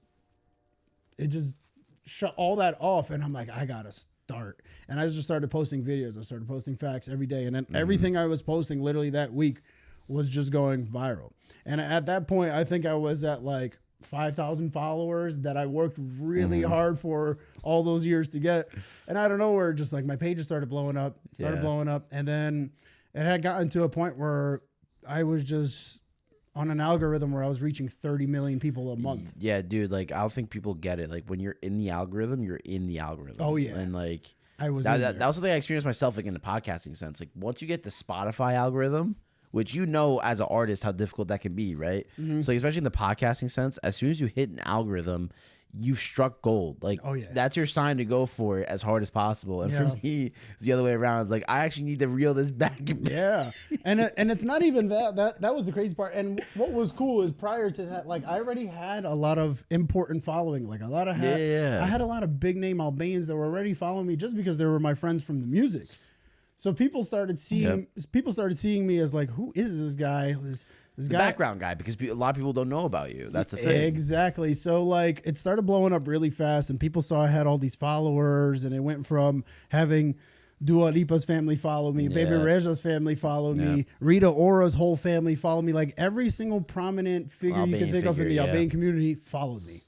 shut all that off. And I'm like, I got to start. And I just started posting videos. I started posting facts every day. And then everything I was posting literally that week was just going viral. And at that point, I think I was at like 5,000 followers that I worked really hard for all those years to get. And I don't know where just like my pages started blowing up. And then it had gotten to a point where I was just on an algorithm where I was reaching 30 million people a month. Yeah, dude. Like, I don't think people get it. Like, when you're in the algorithm, you're in the algorithm. Oh, yeah. And like, I was that was something I experienced myself, like in the podcasting sense. Like, once you get the Spotify algorithm, which you know as an artist how difficult that can be, right? So, especially in the podcasting sense, as soon as you hit an algorithm, you've struck gold. Like, that's your sign to go for it as hard as possible. And for me, it's the other way around. It's like, I actually need to reel this back. Yeah. And it's not even that was the crazy part. And what was cool is prior to that, like I already had a lot of important following. Like I had a lot of big name Albanians that were already following me just because they were my friends from the music. So people started seeing me as like, who is this guy? This guy, background guy, because a lot of people don't know about you. That's the thing. Exactly. So like it started blowing up really fast, and people saw I had all these followers, and it went from having Dua Lipa's family follow me, Baby Reja's family follow me, Rita Ora's whole family follow me. Like every single prominent figure you can think of in the Albanian community followed me.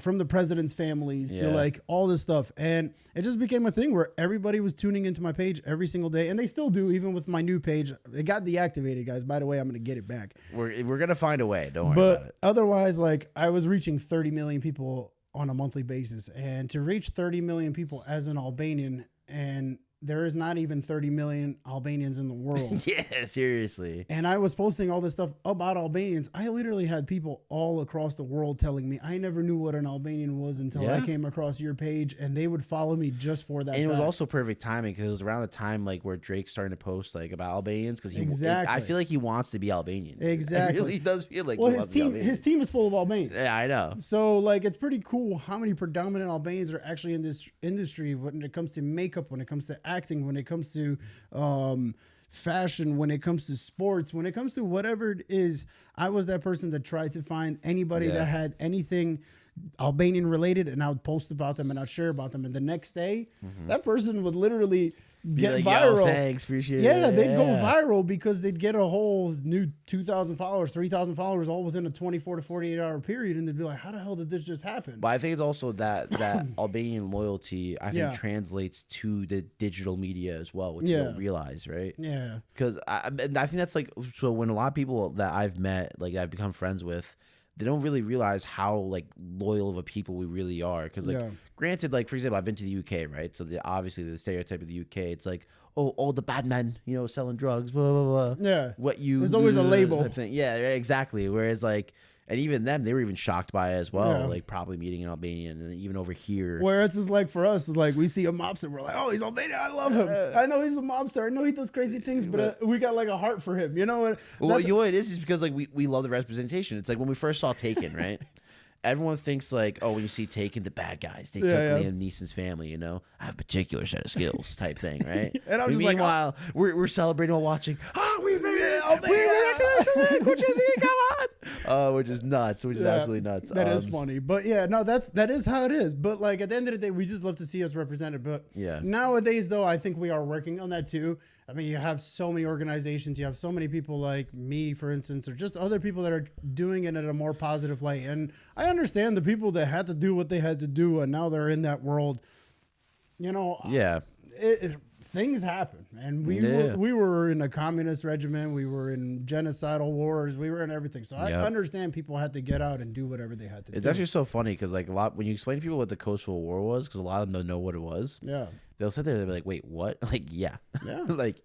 From the president's families to like all this stuff. And it just became a thing where everybody was tuning into my page every single day. And they still do, even with my new page. It got deactivated, guys. By the way, I'm going to get it back. We're going to find a way. Don't worry about it. Otherwise, like I was reaching 30 million people on a monthly basis. And to reach 30 million people as an Albanian, and there is not even 30 million Albanians in the world. Yeah, seriously. And I was posting all this stuff about Albanians. I literally had people all across the world telling me, I never knew what an Albanian was until I came across your page, and they would follow me just for that. And it was also perfect timing because it was around the time like where Drake's starting to post like about Albanians, because I feel like he wants to be Albanian. Exactly. It really does feel like his team is full of Albanians. Yeah, I know. So like it's pretty cool how many predominant Albanians are actually in this industry when it comes to makeup, when it comes to acting, when it comes to fashion, when it comes to sports, when it comes to whatever it is. I was that person that tried to find anybody that had anything Albanian related, and I would post about them and I'd share about them. And the next day, that person would literally get like, viral. Yo, thanks, appreciate it. Yeah, they'd go viral because they'd get a whole new 2,000 followers, 3,000 followers all within a 24 to 48 hour period. And they'd be like, how the hell did this just happen? But I think it's also that Albanian loyalty, I think, translates to the digital media as well, which you don't realize, right? Yeah. Because I think that's like, so when a lot of people that I've met, like I've become friends with, they don't really realize how like loyal of a people we really are. Because like, granted, like for example, I've been to the UK, right? So obviously the stereotype of the UK, it's like, oh, all the bad men, you know, selling drugs, blah blah blah. Yeah. There's always a label. Thing. Yeah, exactly. Whereas like, and even them, they were even shocked by it as well. Like probably meeting an Albanian, and even over here. Where it's just like for us, it's like we see a mobster, we're like, oh, he's Albanian, I love him. I know he's a mobster, I know he does crazy things, but we got like a heart for him, you know? Well, you know what it is because like we love the representation. It's like when we first saw Taken, right? Everyone thinks like, oh, when you see Taken, the bad guys, they took Liam Neeson's family, you know, I have a particular set of skills type thing, right? And I'm just meanwhile, like, we're celebrating while watching. Oh, we made it! Which is come on, which is nuts, which is absolutely nuts. That is funny, but yeah, no, that is how it is. But like at the end of the day, we just love to see us represented. But nowadays, though, I think we are working on that too. I mean, you have so many organizations, you have so many people like me, for instance, or just other people that are doing it in a more positive light. And I understand the people that had to do what they had to do, and now they're in that world. You know, things happen, and we were in a communist regime, we were in genocidal wars, we were in everything. So I understand people had to get out and do whatever they had to do. It's actually so funny because like a lot when you explain to people what the Kosovo War was, because a lot of them don't know what it was. Yeah. They'll sit there, they'll be like, wait, what? Like, like,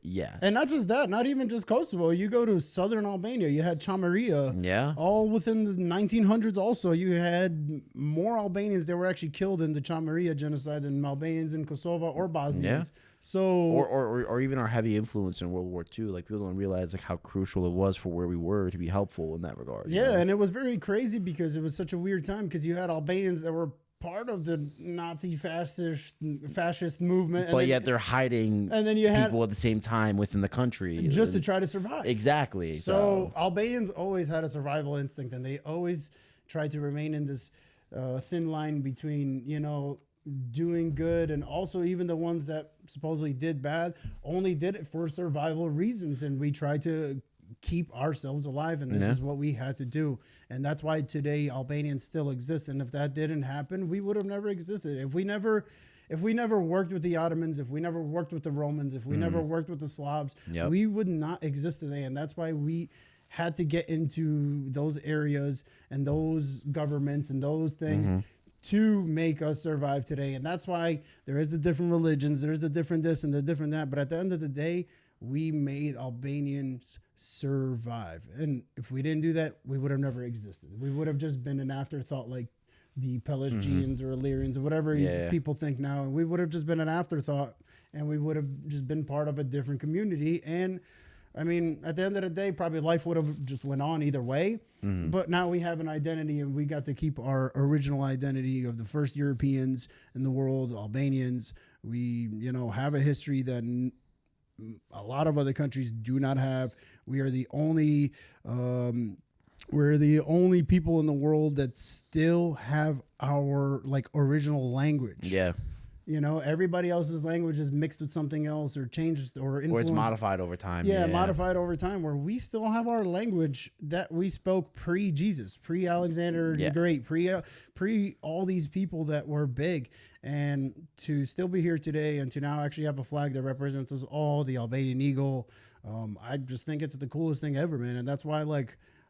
And not just that, not even just Kosovo. You go to southern Albania, you had Chamaria. Yeah. All within the 1900s also. You had more Albanians that were actually killed in the Chamaria genocide than Albanians in Kosovo or Bosnians. Yeah. So, or even our heavy influence in World War II. Like, people don't realize like how crucial it was for where we were to be helpful in that regard. Yeah, you know? And it was very crazy because it was such a weird time because you had Albanians that were part of the Nazi fascist movement, but yet they're hiding and then you had people at the same time within the country just to try to survive. Exactly. So Albanians always had a survival instinct, and they always tried to remain in this thin line between, you know, doing good, and also even the ones that supposedly did bad only did it for survival reasons, and we tried to keep ourselves alive, and this is what we had to do. And that's why today Albanians still exist. And if that didn't happen, we would have never existed. If we never worked with the Ottomans, if we never worked with the Romans, if we never worked with the Slavs, we would not exist today. And that's why we had to get into those areas and those governments and those things to make us survive today. And that's why there is the different religions, there's the different this and the different that. But at the end of the day, we made Albanians survive. And if we didn't do that, we would have never existed. We would have just been an afterthought, like the Pelasgians or Illyrians or whatever people think now. And we would have just been an afterthought, and we would have just been part of a different community. And I mean, at the end of the day, probably life would have just went on either way. But now we have an identity, and we got to keep our original identity of the first Europeans in the world, Albanians. We, have a history that a lot of other countries do not have. We are the only people in the world that still have our original language. Yeah. Everybody else's language is mixed with something else or changed or influenced. Or it's modified over time. Yeah, modified over time, where we still have our language that we spoke pre-Jesus, pre-Alexander the Great, pre all these people that were big. And to still be here today and to now actually have a flag that represents us all, the Albanian eagle, I just think it's the coolest thing ever, man. And that's why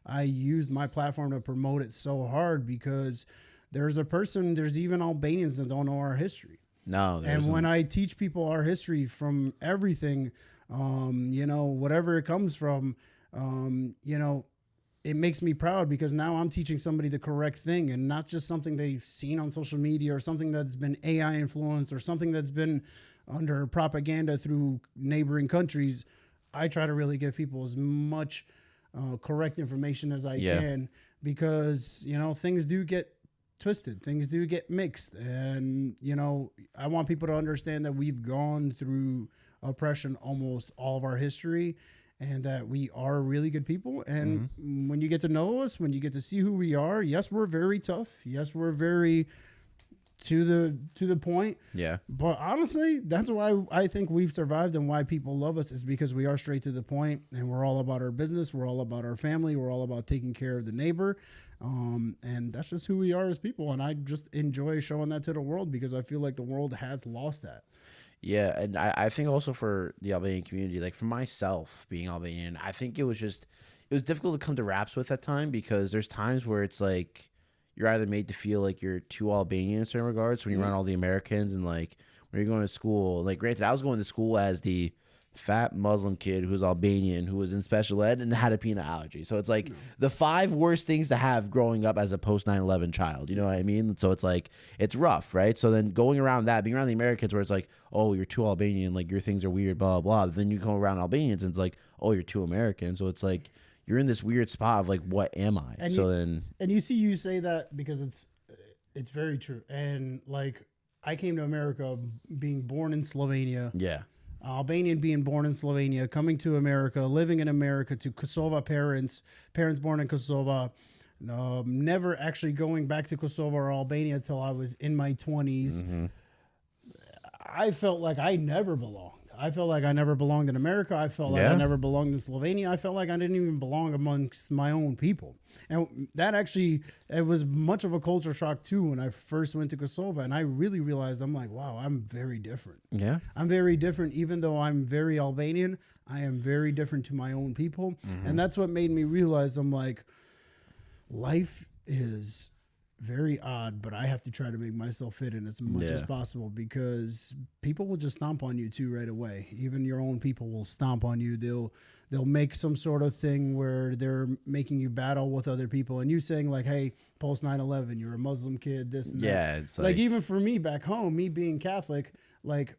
I used my platform to promote it so hard, because there's even Albanians that don't know our history. No, and when I teach people our history from everything, whatever it comes from, it makes me proud, because now I'm teaching somebody the correct thing, and not just something they've seen on social media or something that's been AI influenced or something that's been under propaganda through neighboring countries. I try to really give people as much correct information as I can, because, things do get twisted, things do get mixed, and I want people to understand that we've gone through oppression almost all of our history, and that we are really good people. And when you get to know us, when you get to see who we are, yes, we're very tough, yes, we're very to the point, but honestly, that's why I think we've survived, and why people love us, is because we are straight to the point, and we're all about our business, we're all about our family, we're all about taking care of the neighbor. And that's just who we are as people. And I just enjoy showing that to the world, because I feel like the world has lost that. Yeah. And I think also for the Albanian community, like for myself being Albanian, I think it was difficult to come to raps with at time, because there's times where it's like you're either made to feel like you're too Albanian in certain regards when you're around all the Americans, and like when you're going to school. Like, granted, I was going to school as the fat Muslim kid who's Albanian, who was in special ed and had a peanut allergy. So it's like the 5 worst things to have growing up as a post 9/11 child. You know what I mean? So it's like, it's rough, right? So then going around that, being around the Americans, where it's like, oh, you're too Albanian, like your things are weird, blah, blah, blah. Then you come around Albanians and it's like, oh, you're too American. So it's like, you're in this weird spot of like, what am I? And you say that because it's very true. And like, I came to America being born in Slovenia. Yeah. Albanian, being born in Slovenia, coming to America, living in America, to Kosovo parents born in Kosovo, never actually going back to Kosovo or Albania till I was in my 20s. I felt like I never belonged. I felt like I never belonged in America. I felt like I never belonged in Slovenia. I felt like I didn't even belong amongst my own people. And that actually, it was much of a culture shock too when I first went to Kosovo. And I really realized, I'm like, wow, I'm very different. Yeah. I'm very different. Even though I'm very Albanian, I am very different to my own people. And that's what made me realize, I'm like, life is very odd, but I have to try to make myself fit in as much as possible, because people will just stomp on you too right away. Even your own people will stomp on you. They'll make some sort of thing where they're making you battle with other people, and you saying like, hey, post 9/11, you're a Muslim kid, this and that. Yeah, it's like even for me back home, me being Catholic, like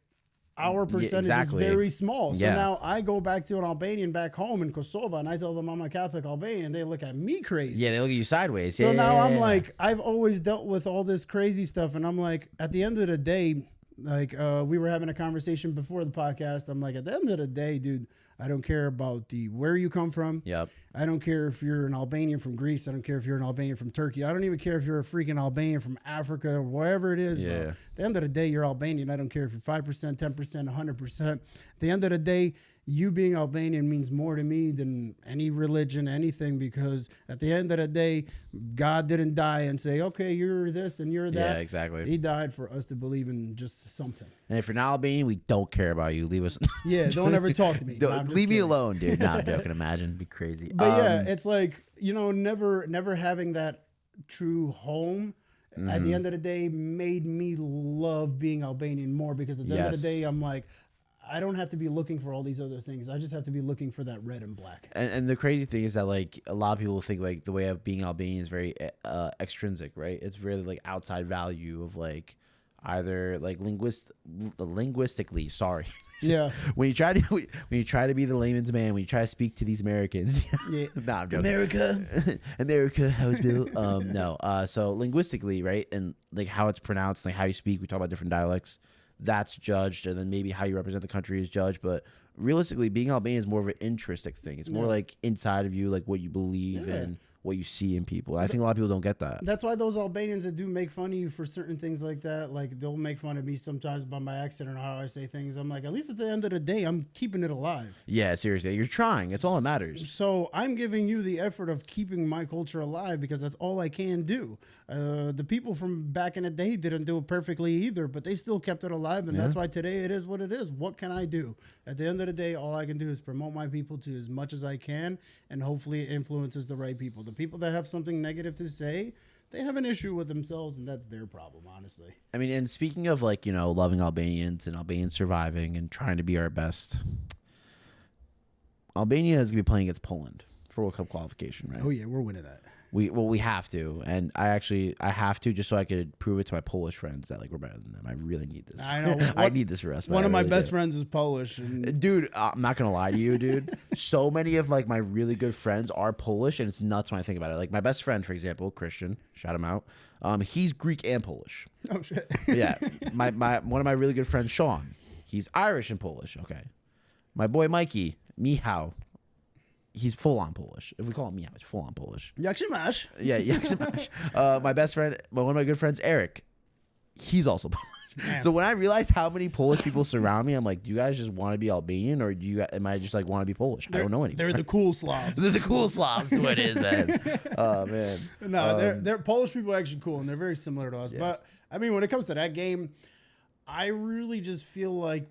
our percentage is very small. So now I go back to an Albanian back home in Kosovo, and I tell them I'm a Catholic Albanian. They look at me crazy. Yeah, they look at you sideways. So now I'm like, I've always dealt with all this crazy stuff. And I'm like, at the end of the day, like we were having a conversation before the podcast. I'm like, at the end of the day, dude, I don't care about where you come from. Yep. I don't care if you're an Albanian from Greece. I don't care if you're an Albanian from Turkey. I don't even care if you're a freaking Albanian from Africa or wherever it is, bro. At the end of the day, you're Albanian. I don't care if you're 5%, 10%, 100%. At the end of the day, you being Albanian means more to me than any religion, anything, because at the end of the day, God didn't die and say, okay, you're this and you're that. Yeah, exactly. He died for us to believe in just something. And if you're not Albanian, we don't care about you. Leave us. Yeah, don't ever talk to me. No, I'm just leave me kidding. alone, dude. Nah, I'm joking. Imagine, it'd be crazy. But yeah, it's like, never having that true home at the end of the day made me love being Albanian more, because at the end of the day, I'm like, I don't have to be looking for all these other things. I just have to be looking for that red and black. And the crazy thing is that like a lot of people think like the way of being Albanian is very extrinsic, right? It's really like outside value of like either like linguistically. Sorry. Yeah. when you try to be the layman's man, when you try to speak to these Americans. Yeah. Nah, I'm joking. America, how it's built. No. So linguistically, right, and like how it's pronounced, like how you speak. We talk about different dialects. That's judged, and then maybe how you represent the country is judged. But realistically, being Albanian is more of an intrinsic thing. It's more like inside of you, like what you believe and what you see in people. I think a lot of people don't get that. That's why those Albanians that do make fun of you for certain things like that, like they'll make fun of me sometimes by my accent or how I say things. I'm like, at least at the end of the day, I'm keeping it alive. Yeah, seriously, you're trying. It's all that matters. So I'm giving you the effort of keeping my culture alive, because that's all I can do. The people from back in the day didn't do it perfectly either, but they still kept it alive, and that's why today it is what it is. What can I do? At the end of the day, all I can do is promote my people to as much as I can, and hopefully it influences the right people. The people that have something negative to say, they have an issue with themselves, and that's their problem, honestly. I mean, and speaking of like, loving Albanians and Albanians surviving and trying to be our best, Albania is going to be playing against Poland for World Cup qualification, right? Oh, yeah, we're winning that. We have to, and I have to, just so I could prove it to my Polish friends that like we're better than them. I really need this. I know. I need this rest. One of my best friends is Polish, and dude, I'm not gonna lie to you, dude. So many of like my really good friends are Polish, and it's nuts when I think about it. Like my best friend, for example, Christian, shout him out. He's Greek and Polish. oh shit, Yeah, my one of my really good friends, Sean, he's Irish and Polish. Okay, my boy Mikey, Michał. He's full on Polish. If we call him Michał, he's full on Polish. jak się masz? Yeah, my best friend, one of my good friends, Eric, he's also Polish. Man. So when I realized how many Polish people surround me, I'm like, do you guys just want to be Albanian, or am I just like want to be Polish? I don't know anymore. They're the cool Slavs. They're the cool Slavs. That's what it is, man. Oh man. No, they're Polish people are actually cool, and they're very similar to us. Yeah. But I mean, when it comes to that game, I really just feel like,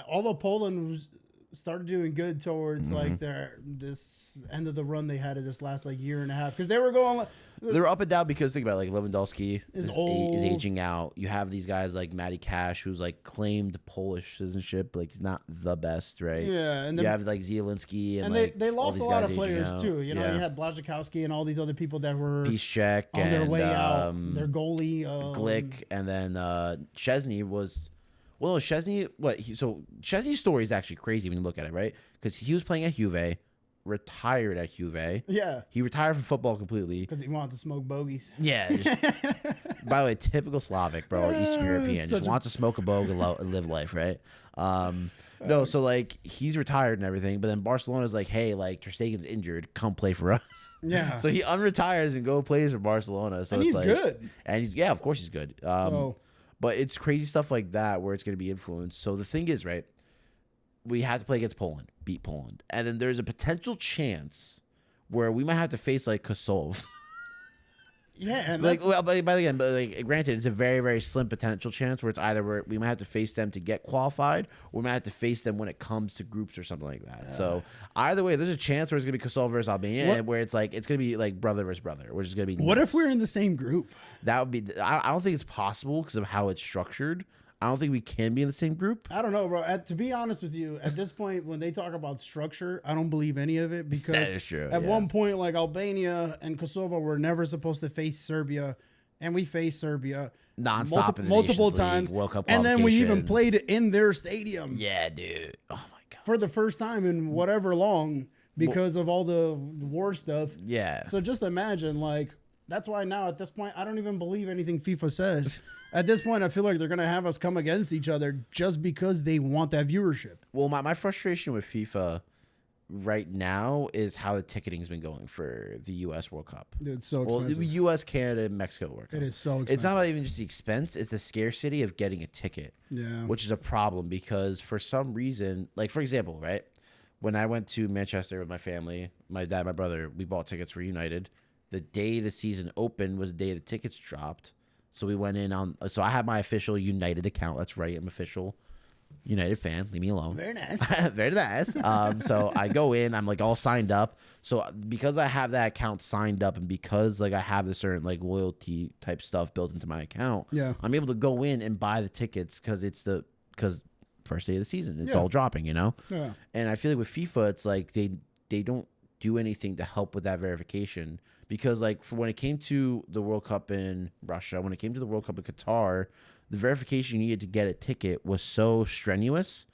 although Poland started doing good towards like this end of the run they had in this last like year and a half, because they were going. They're up and down because think about it, like Lewandowski is old. aging out. You have these guys like Matty Cash, who's like claimed Polish citizenship, but like he's not the best, right? Yeah, and you have like Zielinski, and like, they lost a lot of players out. too. You know, you had Blazikowski and all these other people that were Piszczek on their way out. Their goalie, Glick, and then Chesney was. Well, no, Chesney. So Chesney's story is actually crazy when you look at it, right? Because he was playing at Juve, retired at Juve. Yeah, he retired from football completely because he wanted to smoke bogeys. Yeah. By the way, typical Slavic, bro, or Eastern European, just wants to smoke a bogue and live life, right? No, so like he's retired and everything, but then Barcelona's like, hey, like Ter Stegen's injured, come play for us. Yeah. So he unretires and go plays for Barcelona. So and it's he's like, good. And of course he's good. But it's crazy stuff like that where it's going to be influenced. So the thing is, right, we have to play against Poland, beat Poland. And then there's a potential chance where we might have to face like Kosovo. Yeah, and like, well, but again, granted, it's a very, very slim potential chance where it's either where we might have to face them to get qualified, or we might have to face them when it comes to groups or something like that. So either way, there's a chance where it's gonna be Kosovo versus Albania, and where it's gonna be like brother versus brother, which is gonna be. What nuts. if we're in the same group? That would be. I don't think it's possible because of how it's structured. I don't think we can be in the same group. I don't know, bro. To be honest with you, at this point, when they talk about structure, I don't believe any of it, because that is true, at one point, like Albania and Kosovo were never supposed to face Serbia, and we faced Serbia nonstop multiple times, World Cup and then we even played it in their stadium. Yeah, dude. Oh my god. For the first time in whatever long, because of all the war stuff. Yeah. So just imagine, like. That's why now at this point, I don't even believe anything FIFA says. At this point, I feel like they're going to have us come against each other just because they want that viewership. Well, my frustration with FIFA right now is how the ticketing has been going for the U.S. World Cup. Dude, it's so expensive. Well, U.S., Canada, and Mexico World Cup. It is so expensive. It's not about even just the expense. It's the scarcity of getting a ticket. Yeah. Which is a problem because for some reason, like, for example, right? when I went to Manchester with my family, my dad, my brother, we bought tickets for United. The day the season opened was the day the tickets dropped. So we went in on. So I had my official United account. That's right, I'm official United fan. Leave me alone. Very nice. Very nice. So I go in. I'm like all signed up. So because I have that account signed up, and because like I have the certain like loyalty type stuff built into my account, Yeah. I'm able to go in and buy the tickets because first day of the season, it's all dropping, you know. Yeah. And I feel like with FIFA, it's like they don't do anything to help with that verification because like for when it came to the World Cup in Russia, when it came to the World Cup in Qatar, the verification you needed to get a ticket was so strenuous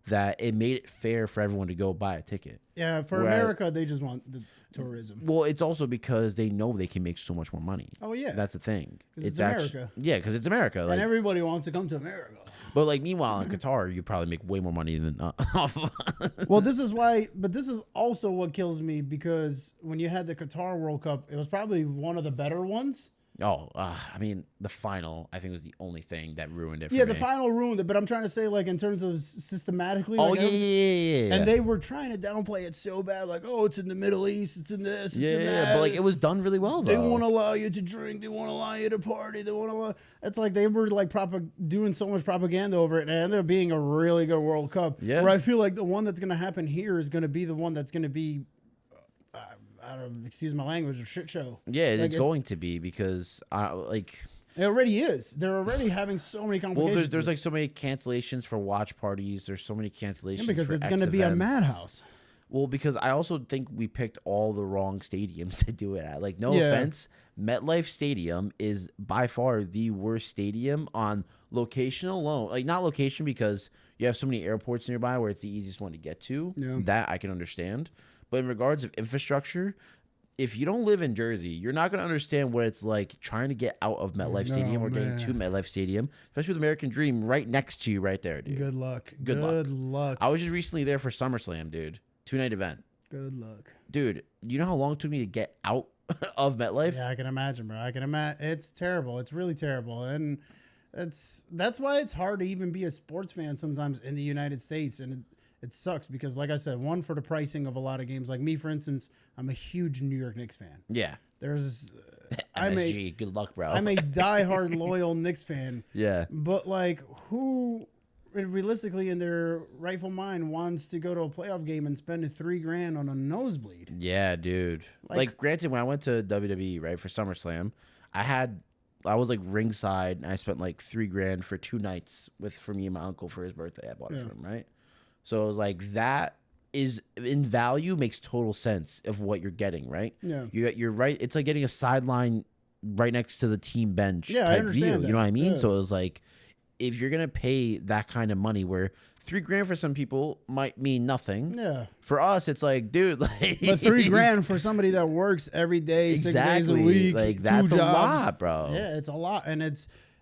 that it made it fair for everyone to go buy a ticket. Yeah, for America, they just want the tourism. Well, it's also because they know they can make so much more money. Oh, yeah. That's the thing. It's America. Yeah, because it's America. Like, And everybody wants to come to America. but like meanwhile in Qatar, you probably make way more money than Well, this is why, but this is also what kills me because when you had the Qatar World Cup, it was probably one of the better ones. I mean, the final, I think, was the only thing that ruined it for Yeah, me. the final ruined it, but I'm trying to say, like, in terms of systematically. Oh, like, yeah. And they were trying to downplay it so bad, like, oh, it's in the Middle East, it's in this, it's in that. But, like, it was done really well, though. They won't allow you to drink, they won't allow you to party, they won't allow. It's like they were, like, doing so much propaganda over it, and it ended up being a really good World Cup. Yeah. Where I feel like the one that's going to happen here is going to be the one that's going to be, I don't excuse my language, a shit show. Yeah, Like, it's going to be because, like... It already is. They're already having so many complications. Well, there's like so many cancellations for watch parties. There's so many cancellations because for it's going to be a madhouse. Well, because I also think we picked all the wrong stadiums to do it at. Like, no Yeah. offense, MetLife Stadium is by far the worst stadium on location alone. Like, not location because you have so many airports nearby where it's the easiest one to get to. Yeah. That I can understand. But in regards of infrastructure, if you don't live in Jersey, you're not going to understand what it's like trying to get out of MetLife Stadium or getting to MetLife Stadium, especially with American Dream right next to you right there, dude. Good luck. Good luck. I was just recently there for SummerSlam, dude. 2-night event. Good luck. Dude, you know how long it took me to get out of MetLife? Yeah, I can imagine, bro. I can imagine. It's terrible. It's really terrible. And that's why it's hard to even be a sports fan sometimes in the United States. And it sucks because, like I said, one, for the pricing of a lot of games. Like me, for instance, I'm a huge New York Knicks fan. Yeah. There's... MSG, good luck, bro. I'm a diehard loyal Knicks fan. Yeah. But, like, who realistically in their rightful mind wants to go to a playoff game and spend $3,000 on a nosebleed? Yeah, dude. Like, granted, when I went to WWE, right, for SummerSlam, I was like ringside and I spent like $3,000 for 2 nights for me and my uncle for his birthday. I bought it for him, right? So it was like that is in value makes total sense of what you're getting, right? Yeah. You're right. It's like getting a sideline right next to the team bench Yeah, I type understand view. that. You know what I mean? Yeah. So it was like, if you're gonna pay that kind of money, where $3,000 for some people might mean nothing. Yeah. For us, it's like, dude, like, But $3,000 for somebody that works every day, 6 days a week, like 2 that's jobs. a lot, bro. Yeah, it's a lot, and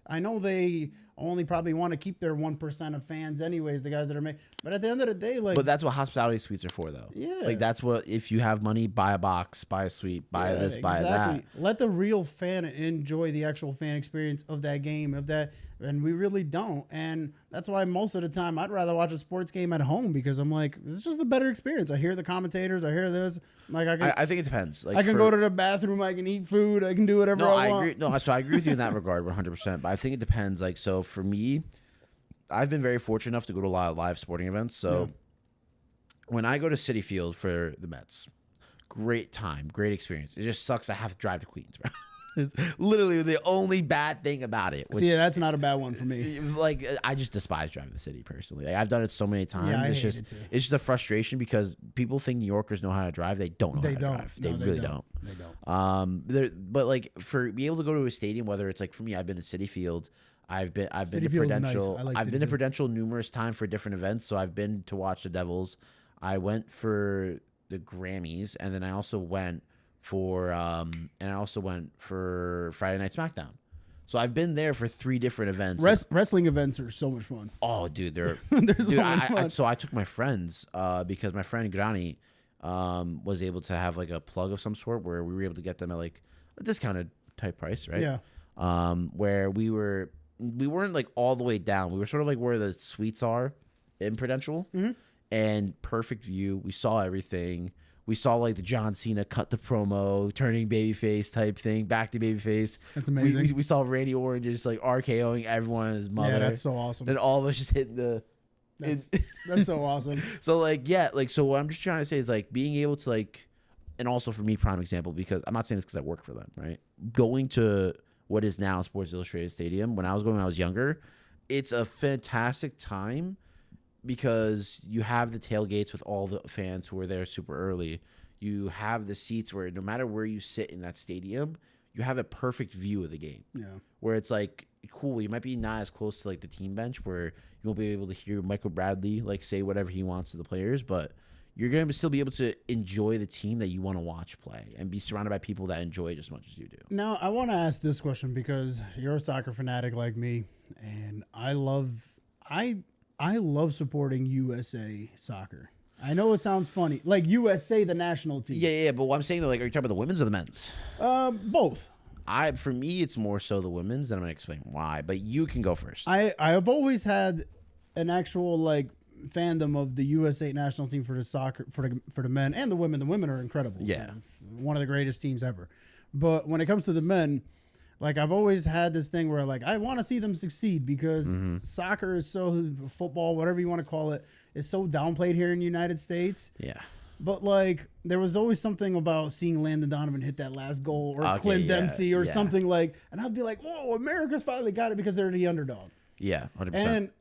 I know they only probably want to keep their 1% of fans, anyways. The guys that are making, but at the end of the day, like, But that's what hospitality suites are for, though. Yeah. Like that's what, if you have money, buy a box, buy a suite, buy this, buy that. Let the real fan enjoy the actual fan experience of that game, and we really don't. And that's why most of the time I'd rather watch a sports game at home because I'm like, it's just a better experience. I hear the commentators, I hear this. Like I think it depends. Like I can go to the bathroom, I can eat food, I can do whatever I want. agree. No, so I agree with you in that regard, 100%. But I think it depends. Like, so for me, I've been very fortunate enough to go to a lot of live sporting events. So when I go to Citi Field for the Mets, great time, great experience. It just sucks I have to drive to Queens, bro. It's literally the only bad thing about it. See, that's not a bad one for me. Like, I just despise driving the city personally. Like, I've done it so many times. Yeah, I it's hate just it too. it's just a frustration because people think New Yorkers know how to drive. They don't know They how to don't. drive. No, They really don't. They don't. But like, for be able to go to a stadium, whether it's like, for me, I've been to Citi Field. I've been to Citi Field's nice. Prudential. I like I've Citi been to Field. Prudential numerous times for different events. So I've been to watch the Devils. I went for the Grammys, and then I also went for Friday Night SmackDown. So I've been there for 3 different events. Wrestling events are so much fun. Oh, dude, they're so much fun. So I took my friends because my friend Grani was able to have like a plug of some sort where we were able to get them at like a discounted type price, right? Yeah. Where we weren't like all the way down. We were sort of like where the suites are in Prudential. and perfect view. We saw everything. We saw like the John Cena cut the promo, turning babyface type thing, back to babyface. That's amazing. We saw Randy Orton just like RKOing everyone and his mother. Yeah, that's so awesome. And all of us just hitting the. That's so awesome. So like, yeah, like, so what I'm just trying to say is like being able to like, and also for me, prime example, because I'm not saying this because I work for them, right? Going to what is now Sports Illustrated Stadium, when I was going when I was younger, it's a fantastic time because you have the tailgates with all the fans who are there super early. You have the seats where no matter where you sit in that stadium, you have a perfect view of the game. Yeah. Where it's like, cool, you might be not as close to like the team bench where you won't be able to hear Michael Bradley like say whatever he wants to the players, but you're going to still be able to enjoy the team that you want to watch play and be surrounded by people that enjoy it just as much as you do. Now, I want to ask this question because you're a soccer fanatic like me, and I love supporting USA soccer. I know it sounds funny, like USA, the national team. Yeah, but what I'm saying though, like, are you talking about the women's or the men's? Both. For me, it's more so the women's, and I'm gonna explain why. But you can go first. I have always had an actual like fandom of the USA national team for the soccer for the men and the women. The women are incredible. Yeah, one of the greatest teams ever. But when it comes to the men, like I've always had this thing where like I want to see them succeed because soccer is football, whatever you want to call it, is so downplayed here in the United States. Yeah. But like there was always something about seeing Landon Donovan hit that last goal or Clint Dempsey or something like, and I'd be like, whoa, America's finally got it because they're the underdog. Yeah, 100%. And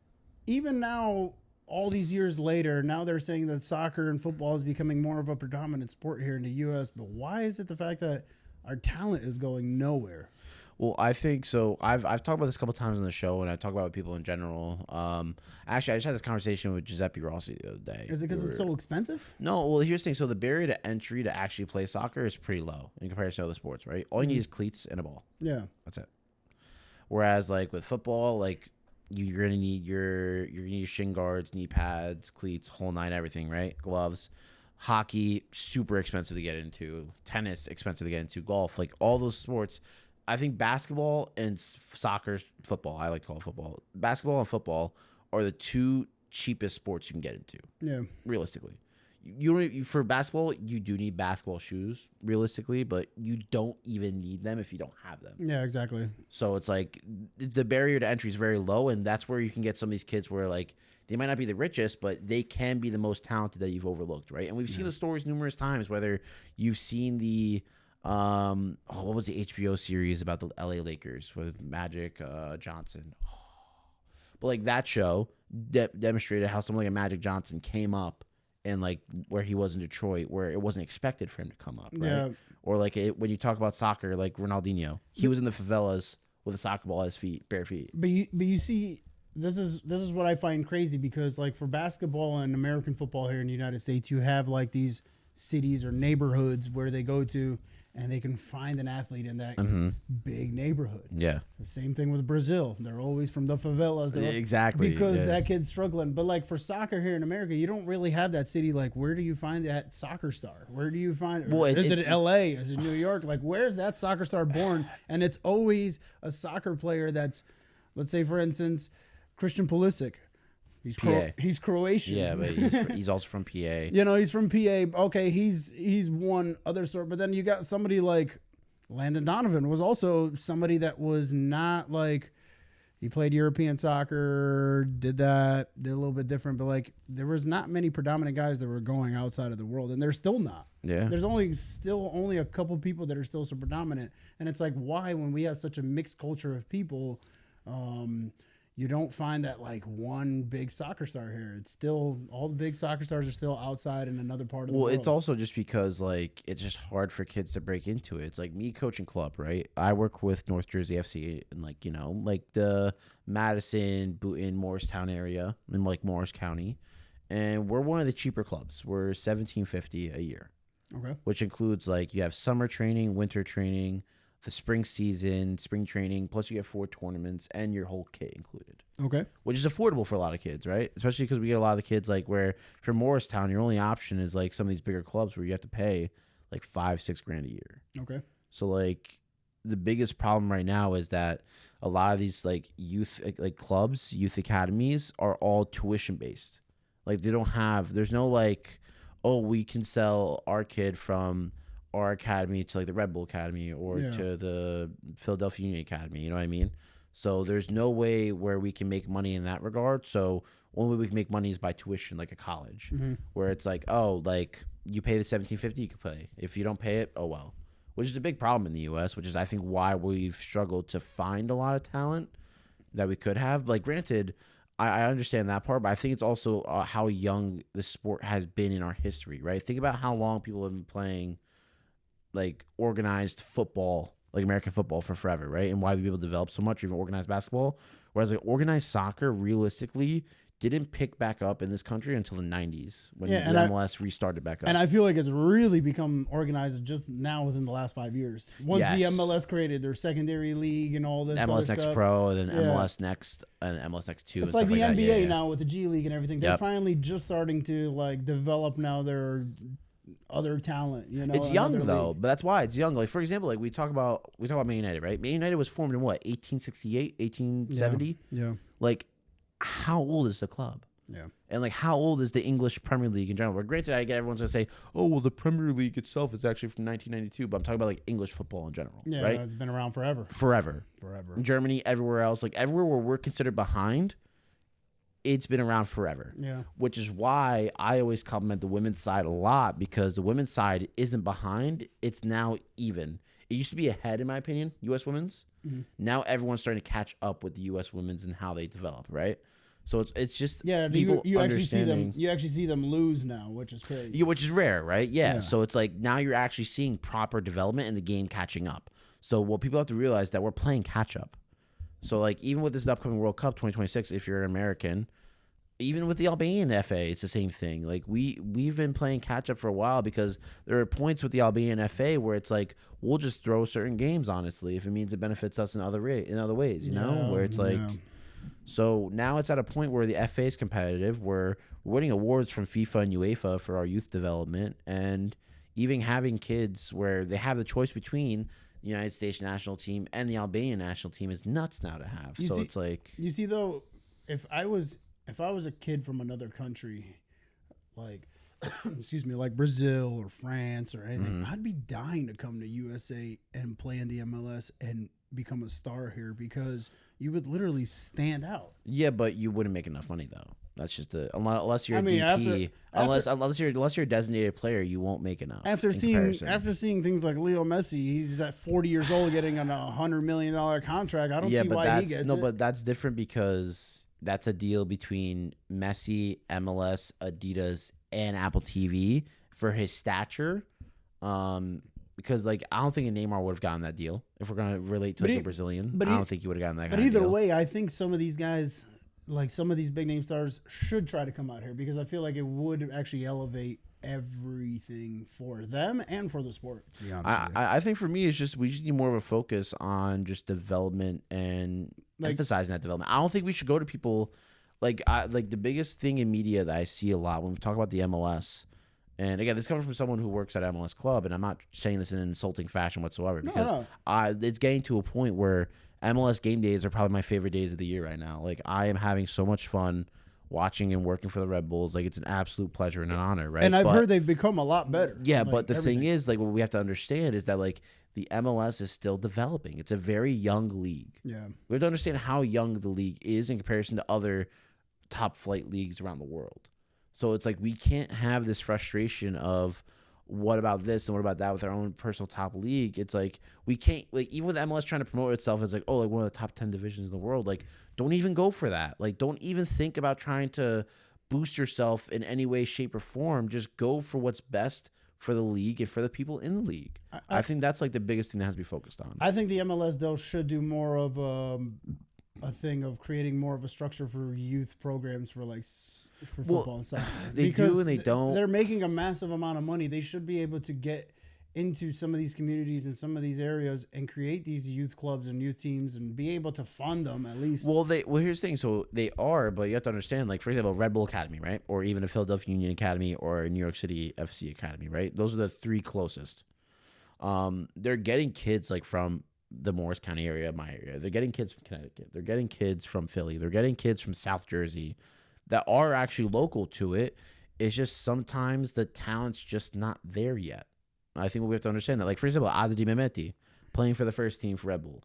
even now, all these years later, now they're saying that soccer and football is becoming more of a predominant sport here in the U.S. But why is it the fact that our talent is going nowhere? Well, I think so. I've talked about this a couple times on the show, and I talk about it with people in general. Actually, I just had this conversation with Giuseppe Rossi the other day. Is it because it's so expensive? No. Well, here's the thing. So the barrier to entry to actually play soccer is pretty low in comparison to other sports, right? All you need is cleats and a ball. Yeah, that's it. Whereas, like with football, like you're gonna need your shin guards, knee pads, cleats, whole nine, everything, right? Gloves. Hockey, super expensive to get into. Tennis, expensive to get into. Golf, like all those sports. I think basketball and soccer, football, I like to call it football. Basketball and football are the two cheapest sports you can get into. Yeah. Realistically. You don't, for basketball, you do need basketball shoes, realistically, but you don't even need them if you don't have them. Yeah, exactly. So it's like the barrier to entry is very low, and that's where you can get some of these kids where like they might not be the richest, but they can be the most talented that you've overlooked, right? And we've seen the stories numerous times, whether you've seen the what was the HBO series about the LA Lakers with Magic Johnson? But like that show demonstrated how someone like a Magic Johnson came up and like where he was in Detroit, where it wasn't expected for him to come up, right? Yeah. Or like when you talk about soccer, like Ronaldinho, he was in the favelas with a soccer ball at his feet, bare feet. But you see, this is what I find crazy because like for basketball and American football here in the United States, you have like these cities or neighborhoods where they go to and they can find an athlete in that big neighborhood. Yeah. The same thing with Brazil. They're always from the favelas. Exactly. Because that kid's struggling. But like for soccer here in America, you don't really have that city. Like where do you find that soccer star? Where do you find well, is it LA? Is it New York? Like where's that soccer star born? And it's always a soccer player that's, let's say for instance, Christian Pulisic. He's Croatian. Yeah, but he's also from PA. You know, he's from PA. Okay, he's one other sort. But then you got somebody like Landon Donovan was also somebody that was not like he played European soccer, did a little bit different. But like there was not many predominant guys that were going outside of the world, and they're still not. Yeah, there's only a couple people that are still so predominant, and it's like why when we have such a mixed culture of people. You don't find that like one big soccer star here. It's still all the big soccer stars are still outside in another part of the world. Well, it's also just because like it's just hard for kids to break into it. It's like me coaching club, right? I work with North Jersey FC and like, you know, like the Madison, Boonton, Morristown area in like Morris County. And we're one of the cheaper clubs. We're $17.50 a year. Okay. Which includes like you have summer training, winter training, the spring season, spring training, plus you get 4 tournaments and your whole kit included. Okay. Which is affordable for a lot of kids, right? Especially because we get a lot of the kids like where for Morristown, your only option is like some of these bigger clubs where you have to pay like $5-6 grand a year. Okay. So like the biggest problem right now is that a lot of these like youth like clubs, youth academies are all tuition based. Like there's no like, oh, we can sell our kid from our academy to like the Red Bull Academy or to the Philadelphia Union Academy. You know what I mean? So there's no way where we can make money in that regard. So only way we can make money is by tuition, like a college, where it's like, oh, like you pay the $17.50, you can play. If you don't pay it, oh well. Which is a big problem in the U.S., which is I think why we've struggled to find a lot of talent that we could have. Like, granted, I understand that part, but I think it's also how young the sport has been in our history, right? Think about how long people have been playing like organized football, like American football for forever, right? And why people developed so much, or even organized basketball. Whereas like organized soccer realistically didn't pick back up in this country until the 90s when the MLS restarted back up. And I feel like it's really become organized just now within the last 5 years. Once the MLS created their secondary league and all this MLS Next stuff. Pro, and then MLS Next and MLS Next 2. It's and like the stuff NBA now with the G League and everything. They're Yep. finally just starting to like develop now their other talent. You know, it's young though, but that's why it's young. Like for example, like we talk about Man United, right? Man United was formed in what, 1868, 1870? Yeah. Like, how old is the club? Yeah. And like, how old is the English Premier League in general? Well, granted, I get everyone's gonna say, "Oh, well, the Premier League itself is actually from 1992," but I'm talking about like English football in general, Yeah, right? it's been around forever. Forever. In Germany, everywhere else, like everywhere where we're considered behind, it's been around forever. Yeah. Which is why I always compliment the women's side a lot, because the women's side isn't behind; it's now even. It used to be ahead, in my opinion, U.S. women's. Now everyone's starting to catch up with the U.S. women's and how they develop, right? So it's just people you actually see them. understanding. You actually see them lose now, which is crazy. Yeah, which is rare, right? Yeah. So it's like now you're actually seeing proper development in the game catching up. So what people have to realize that we're playing catch up. So like even with this upcoming World Cup 2026, if you're an American, even with the Albanian FA, it's the same thing. Like we've been playing catch up for a while because there are points with the Albanian FA where it's like we'll just throw certain games, honestly, if it means it benefits us in other ways, you know, where it's like. So now it's at a point where the FA is competitive, where we're winning awards from FIFA and UEFA for our youth development, and even having kids where they have the choice between the United States national team and the Albanian national team is nuts now to have. It's like, you see though, if I was a kid from another country, like excuse me, like Brazil or France or anything, I'd be dying to come to USA and play in the MLS and become a star here because you would literally stand out. Yeah, but you wouldn't make enough money though. That's just unless you're a DP, unless you're a designated player, you won't make enough. After seeing things like Leo Messi, he's at 40 years old getting on a $100 million contract. I don't see why he gets it. But that's different because that's a deal between Messi, MLS, Adidas, and Apple TV for his stature. Because like I don't think a Neymar would have gotten that deal if we're gonna relate to a Brazilian. I don't think he would have gotten that. But either way, I think some of these guys, like some of these big name stars, should try to come out here because I feel like it would actually elevate everything for them and for the sport. I think for me, it's just we just need more of a focus on just development and emphasizing that development. I don't think we should go to people like the biggest thing in media that I see a lot when we talk about the MLS. And again, this comes from someone who works at MLS Club, and I'm not saying this in an insulting fashion whatsoever because it's getting to a point where MLS game days are probably my favorite days of the year right now. Like I am having so much fun watching and working for the Red Bulls. Like it's an absolute pleasure and an honor, right? And I've heard they've become a lot better. Yeah, but the thing is, like, what we have to understand is that like the MLS is still developing. It's a very young league. Yeah, we have to understand how young the league is in comparison to other top flight leagues around the world. So it's like we can't have this frustration of what about this and what about that with our own personal top league. It's like we can't, like, even with MLS trying to promote itself as like, oh, like one of the top 10 divisions in the world, like don't even go for that. Like don't even think about trying to boost yourself in any way, shape, or form. Just go for what's best for the league and for the people in the league. I think that's like the biggest thing that has to be focused on. I think the MLS though should do more of a thing of creating more of a structure for youth programs for like for football and soccer. They do and they don't. They're making a massive amount of money. They should be able to get into some of these communities and some of these areas and create these youth clubs and youth teams and be able to fund them at least. Well, here's the thing. So they are, but you have to understand, like, for example, Red Bull Academy, right? Or even a Philadelphia Union Academy or a New York City FC Academy, right? Those are the three closest. They're getting kids like from the Morris County area, my area. They're getting kids from Connecticut. They're getting kids from Philly. They're getting kids from South Jersey. that are actually local to it. It's just sometimes the talent's just not there yet. I think we have to understand that. Like, for example, Adedi Mehmeti playing for the first team for Red Bull.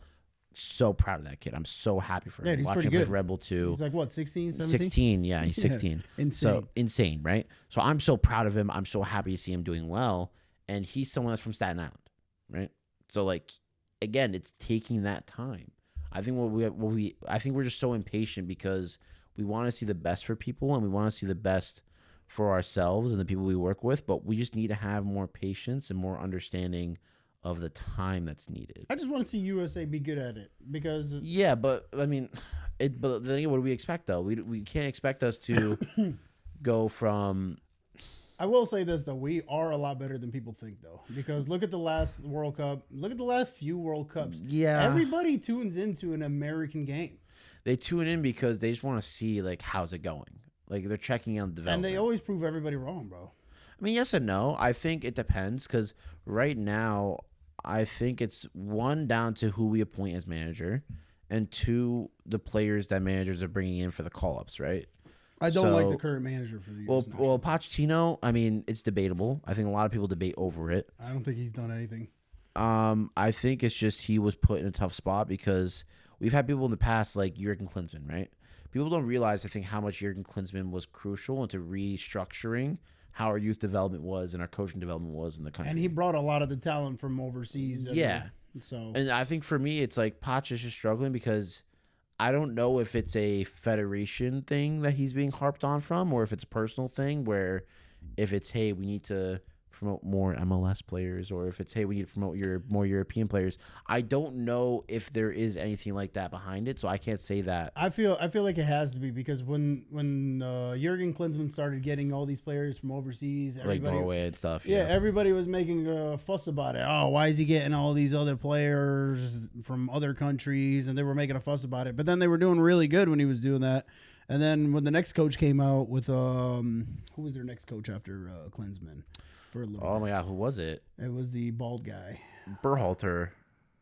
So proud of that kid. I'm so happy for him. Yeah, he's Watching pretty him good. play for Red Bull too. He's like, what, 16, 17? 16, yeah, he's 16. Insane. So insane, right? So I'm so proud of him. I'm so happy to see him doing well. And he's someone that's from Staten Island, right? So, like, again, it's taking that time. I think I think we're just so impatient because we want to see the best for people and we want to see the best for ourselves and the people we work with, but we just need to have more patience and more understanding of the time that's needed. I just want to see USA be good at it because yeah, but I mean, but then again, what do we expect though? We can't expect us to go from. I will say this though, we are a lot better than people think though, because look at the last World Cup, look at the last few World Cups. Yeah, everybody tunes into an American game. They tune in because they just want to see like how's it going. Like they're checking out the development. And they always prove everybody wrong, bro. I mean, yes and no. I think it depends because right now, I think it's one down to who we appoint as manager, and two the players that managers are bringing in for the call ups, right? I don't like the current manager for the US well, Pochettino. I mean, it's debatable. I think a lot of people debate over it. I don't think he's done anything. I think it's just he was put in a tough spot because we've had people in the past like Jurgen Klinsmann, right? People don't realize, I think, how much Jurgen Klinsmann was crucial into restructuring how our youth development was and our coaching development was in the country. And he brought a lot of the talent from overseas. Yeah. And I think for me, it's like Poch is just struggling because I don't know if it's a federation thing that he's being harped on from or if it's a personal thing where if it's, hey, we need to promote more MLS players or if it's, hey, we need to promote more European players. I don't know if there is anything like that behind it, so I can't say that. I feel like it has to be because when Jurgen Klinsmann started getting all these players from overseas, like Norway and stuff. Yeah, everybody was making a fuss about it. Oh, why is he getting all these other players from other countries? And they were making a fuss about it. But then they were doing really good when he was doing that. And then when the next coach came out with who was their next coach after Klinsmann? Oh my God, who was it? It was the bald guy. Berhalter.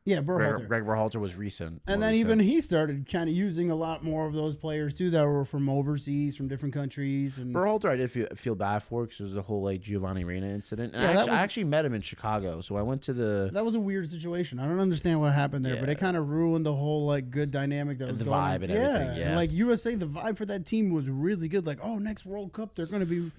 Yeah, Berhalter. Greg Berhalter was recent. And then even he started kind of using a lot more of those players too that were from overseas, from different countries. And Berhalter, I did feel bad for because there was the whole like Giovanni Reina incident. And yeah, I actually met him in Chicago, so I went to the. That was a weird situation. I don't understand what happened there, but it kind of ruined the whole like good dynamic that was the going vibe on. and everything. Yeah, and, like USA, the vibe for that team was really good. Like, oh, next World Cup they're going to be.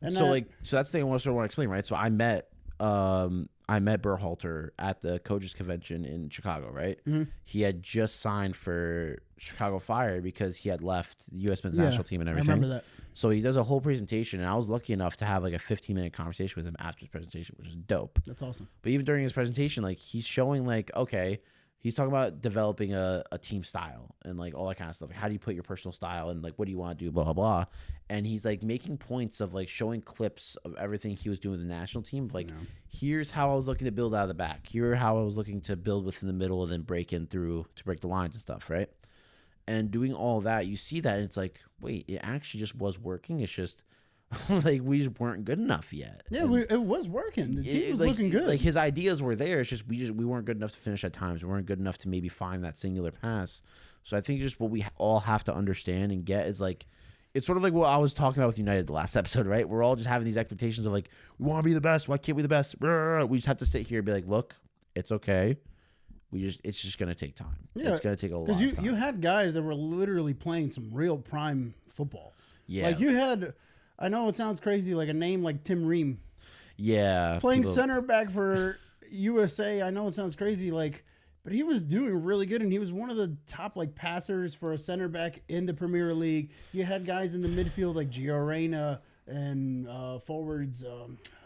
And so that's the thing I want to explain, right? So I met Berhalter at the coaches convention in Chicago, right? Mm-hmm. He had just signed for Chicago Fire because he had left the U.S. men's national team and everything. I remember that. So he does a whole presentation, and I was lucky enough to have like a 15-minute conversation with him after his presentation, which is dope. That's awesome. But even during his presentation, like he's showing like, okay, he's talking about developing a team style and like all that kind of stuff. Like, how do you put your personal style and like what do you want to do, blah, blah, blah. And he's like making points of like showing clips of everything he was doing with the national team. Like, here's how I was looking to build out of the back. Here how I was looking to build within the middle and then break in through to break the lines and stuff, right? And doing all that, you see that and it's like, wait, it actually just was working. It's just like we just weren't good enough yet. Yeah, it was working. The team was looking good. Like his ideas were there. It's just we weren't good enough to finish at times. We weren't good enough to maybe find that singular pass. So I think just what we all have to understand and get is like it's sort of like what I was talking about with United the last episode, right? We're all just having these expectations of like we want to be the best. Why can't we be the best? We just have to sit here and be like, look, it's okay. It's just gonna take time. Yeah, it's gonna take a lot of time. Because you had guys that were literally playing some real prime football. Yeah, like you had. I know it sounds crazy, like a name like Tim Ream. Yeah. Playing center back for USA. I know it sounds crazy, like, but he was doing really good, and he was one of the top like passers for a center back in the Premier League. You had guys in the midfield like Gio Reyna and forwards.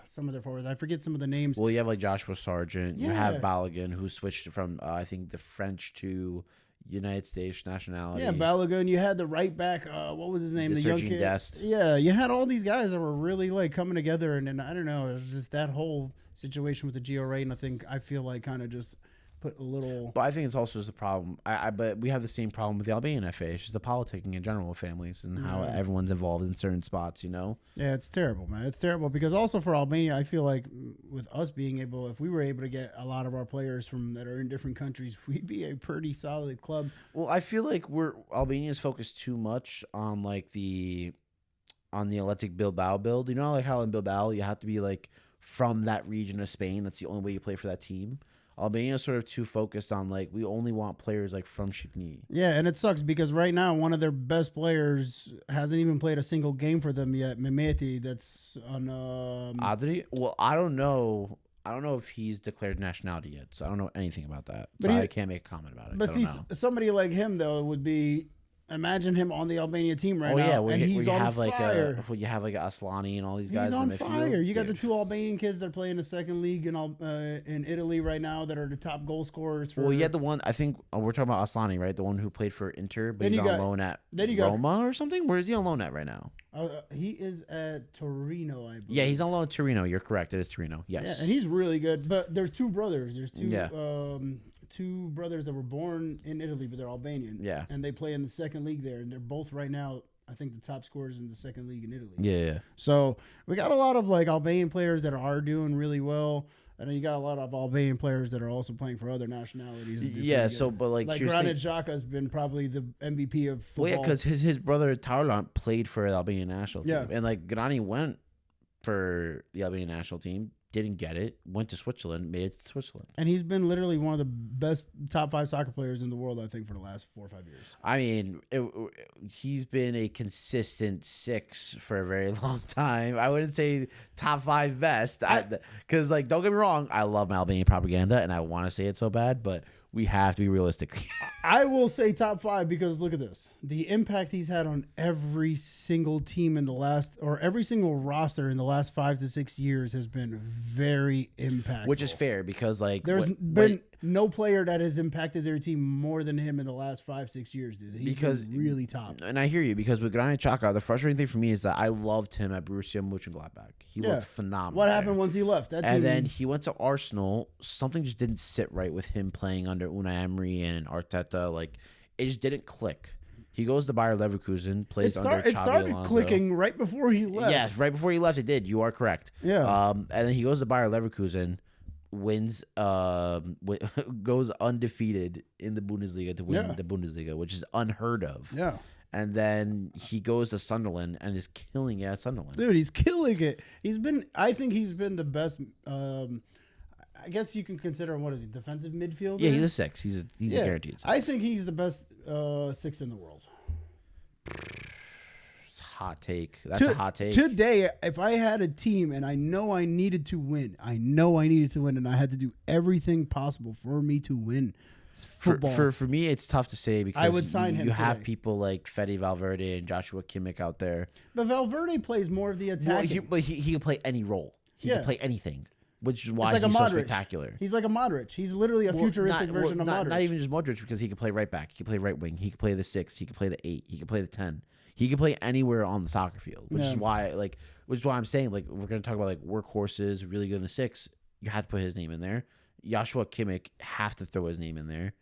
Some of their forwards, I forget some of the names. Well, you have like Joshua Sargent. Yeah. You have Balogun, who switched from I think the French to United States nationality. Yeah, Balogun. You had the right back. What was his name? The young kid. Dest. Yeah, you had all these guys that were really like coming together, and then I don't know. It was just that whole situation with the Gio Reyna. I feel like kind of just put a little. But I think it's also just a problem. But we have the same problem with the Albanian FA. It's just the politicking in general of families and how everyone's involved in certain spots. You know. Yeah, it's terrible, man. It's terrible because also for Albania, I feel like with us being able, if we were able to get a lot of our players from that are in different countries, we'd be a pretty solid club. Well, I feel like Albania's focused too much on like the on the Athletic Bilbao build. You know, like how in Bilbao you have to be like from that region of Spain. That's the only way you play for that team. Albania is sort of too focused on like we only want players like from Shqipni. Yeah, and it sucks because right now one of their best players hasn't even played a single game for them yet. Mehmeti, that's on. Adri? Well, I don't know. I don't know if he's declared nationality yet, so I don't know anything about that. But So he- I can't make a comment about it. But I don't see, know. somebody like him though would be. Imagine him on the Albania team right Oh now, yeah, and he's on fire. Where you have like Aslani and all these guys He's on in the midfield. fire. You got the Dude. two Albanian kids that are playing the second league in Italy right now that are the top goal scorers. For, Well, you had the one. I think we're talking about Aslani, right? The one who played for Inter, but Then he's you on got- loan at then you got- Roma or something. Where is he on loan at right now? he is at Torino, I believe. Yeah, he's on loan at Torino. You're correct. It is Torino. Yeah, Yes. and he's really good. But there's two brothers. There's two Yeah. two brothers that were born in Italy, but they're Albanian. Yeah. And they play in the second league there, and they're both right now, I think, the top scorers in the second league in Italy. Yeah. So we got a lot of like Albanian players that are doing really well. And then you got a lot of Albanian players that are also playing for other nationalities. and do Yeah. pretty So, good. but like, like here's the Granit thing- Xhaka has been probably the MVP of football. Well, yeah, because his brother Tarlan played for the Albanian national team, Yeah. and like Grani went for the Albanian national team, didn't get it, went to Switzerland, made it to Switzerland. And he's been literally one of the best top 5 soccer players in the world, I think, for the last 4 or 5 years. I mean, he's been a consistent 6 for a very long time. I wouldn't say top 5 best, because like don't get me wrong, I love my Albanian propaganda and I want to say it so bad, but we have to be realistic. I will say top 5 because look at this. The impact he's had on every single team in the last, or every single roster in the last 5 to 6 years has been very impactful. Which is fair because like There's been no player that has impacted their team more than him in the last 5-6 years, dude. He's Because- been really top. and I hear you because with Granit Xhaka, the frustrating thing for me is that I loved him at Borussia Mönchengladbach. He Yeah. looked phenomenal. What there. happened once he left? That And team, then he went to Arsenal. Something just didn't sit right with him playing under Unai Emery and Arteta. Like it just didn't click. He goes to Bayer Leverkusen, plays under Xabi it started Alonso. clicking right before he left. Yes, right before he left, it did. You are correct. Yeah. And then he goes to Bayer Leverkusen, wins, goes undefeated in the Bundesliga to win Yeah. the Bundesliga, which is unheard of. Yeah. And then he goes to Sunderland and is killing it at Sunderland. Dude, he's killing it. I think he's been the best. I guess you can consider him, what is he, defensive midfielder? Yeah, he's a 6. He's a guaranteed 6. I think he's the best 6 in the world. It's a hot take. That's a hot take. Today, if I had a team and I know I needed to win, and I had to do everything possible for me to win football. For me, it's tough to say because I would sign him you have today. people like Fede Valverde and Joshua Kimmich out there. But Valverde plays more of the Well, attacking. he can play any role. He Yeah. can play anything, which is why It's like he's a so Modric. spectacular. He's like a Modric. He's literally a futuristic version of Modric. Not even just Modric because he can play right back. He can play right wing. He can play the 6. He can play the 8. He can play the 10. He can play anywhere on the soccer field, which is why I'm saying like we're gonna talk about like workhorses, really good in the 6. You have to put his name in there. Joshua Kimmich have to throw his name in there.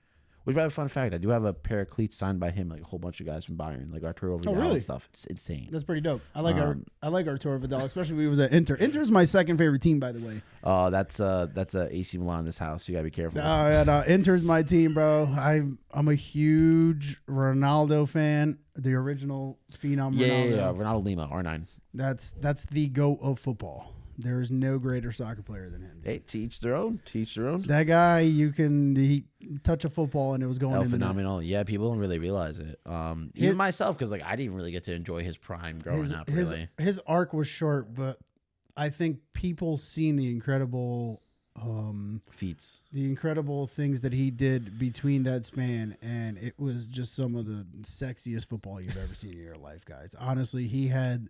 Which, by the fun fact, I do have a pair of cleats signed by him, like a whole bunch of guys from Bayern, like Arturo Vidal really? and stuff. It's insane. That's pretty dope. I like Arturo Vidal, especially when he was at Inter. Inter's my second favorite team, by the way. Oh, that's a AC Milan in this house. You gotta be careful. Oh yeah, no, Inter's my team, bro. I'm a huge Ronaldo fan. The original phenom Ronaldo. Yeah. Ronaldo Lima, R9. That's the GOAT of football. There is no greater soccer player than him. Hey, teach their own. Teach their own. That guy, he touch a football and it was going in the net. Phenomenal. Yeah, people don't really realize it. Even myself, because like I didn't really get to enjoy his prime growing up. Really, His arc was short, but I think people seen the incredible feats. the incredible things that he did between that span, and it was just some of the sexiest football you've ever seen in your life, guys. Honestly, he had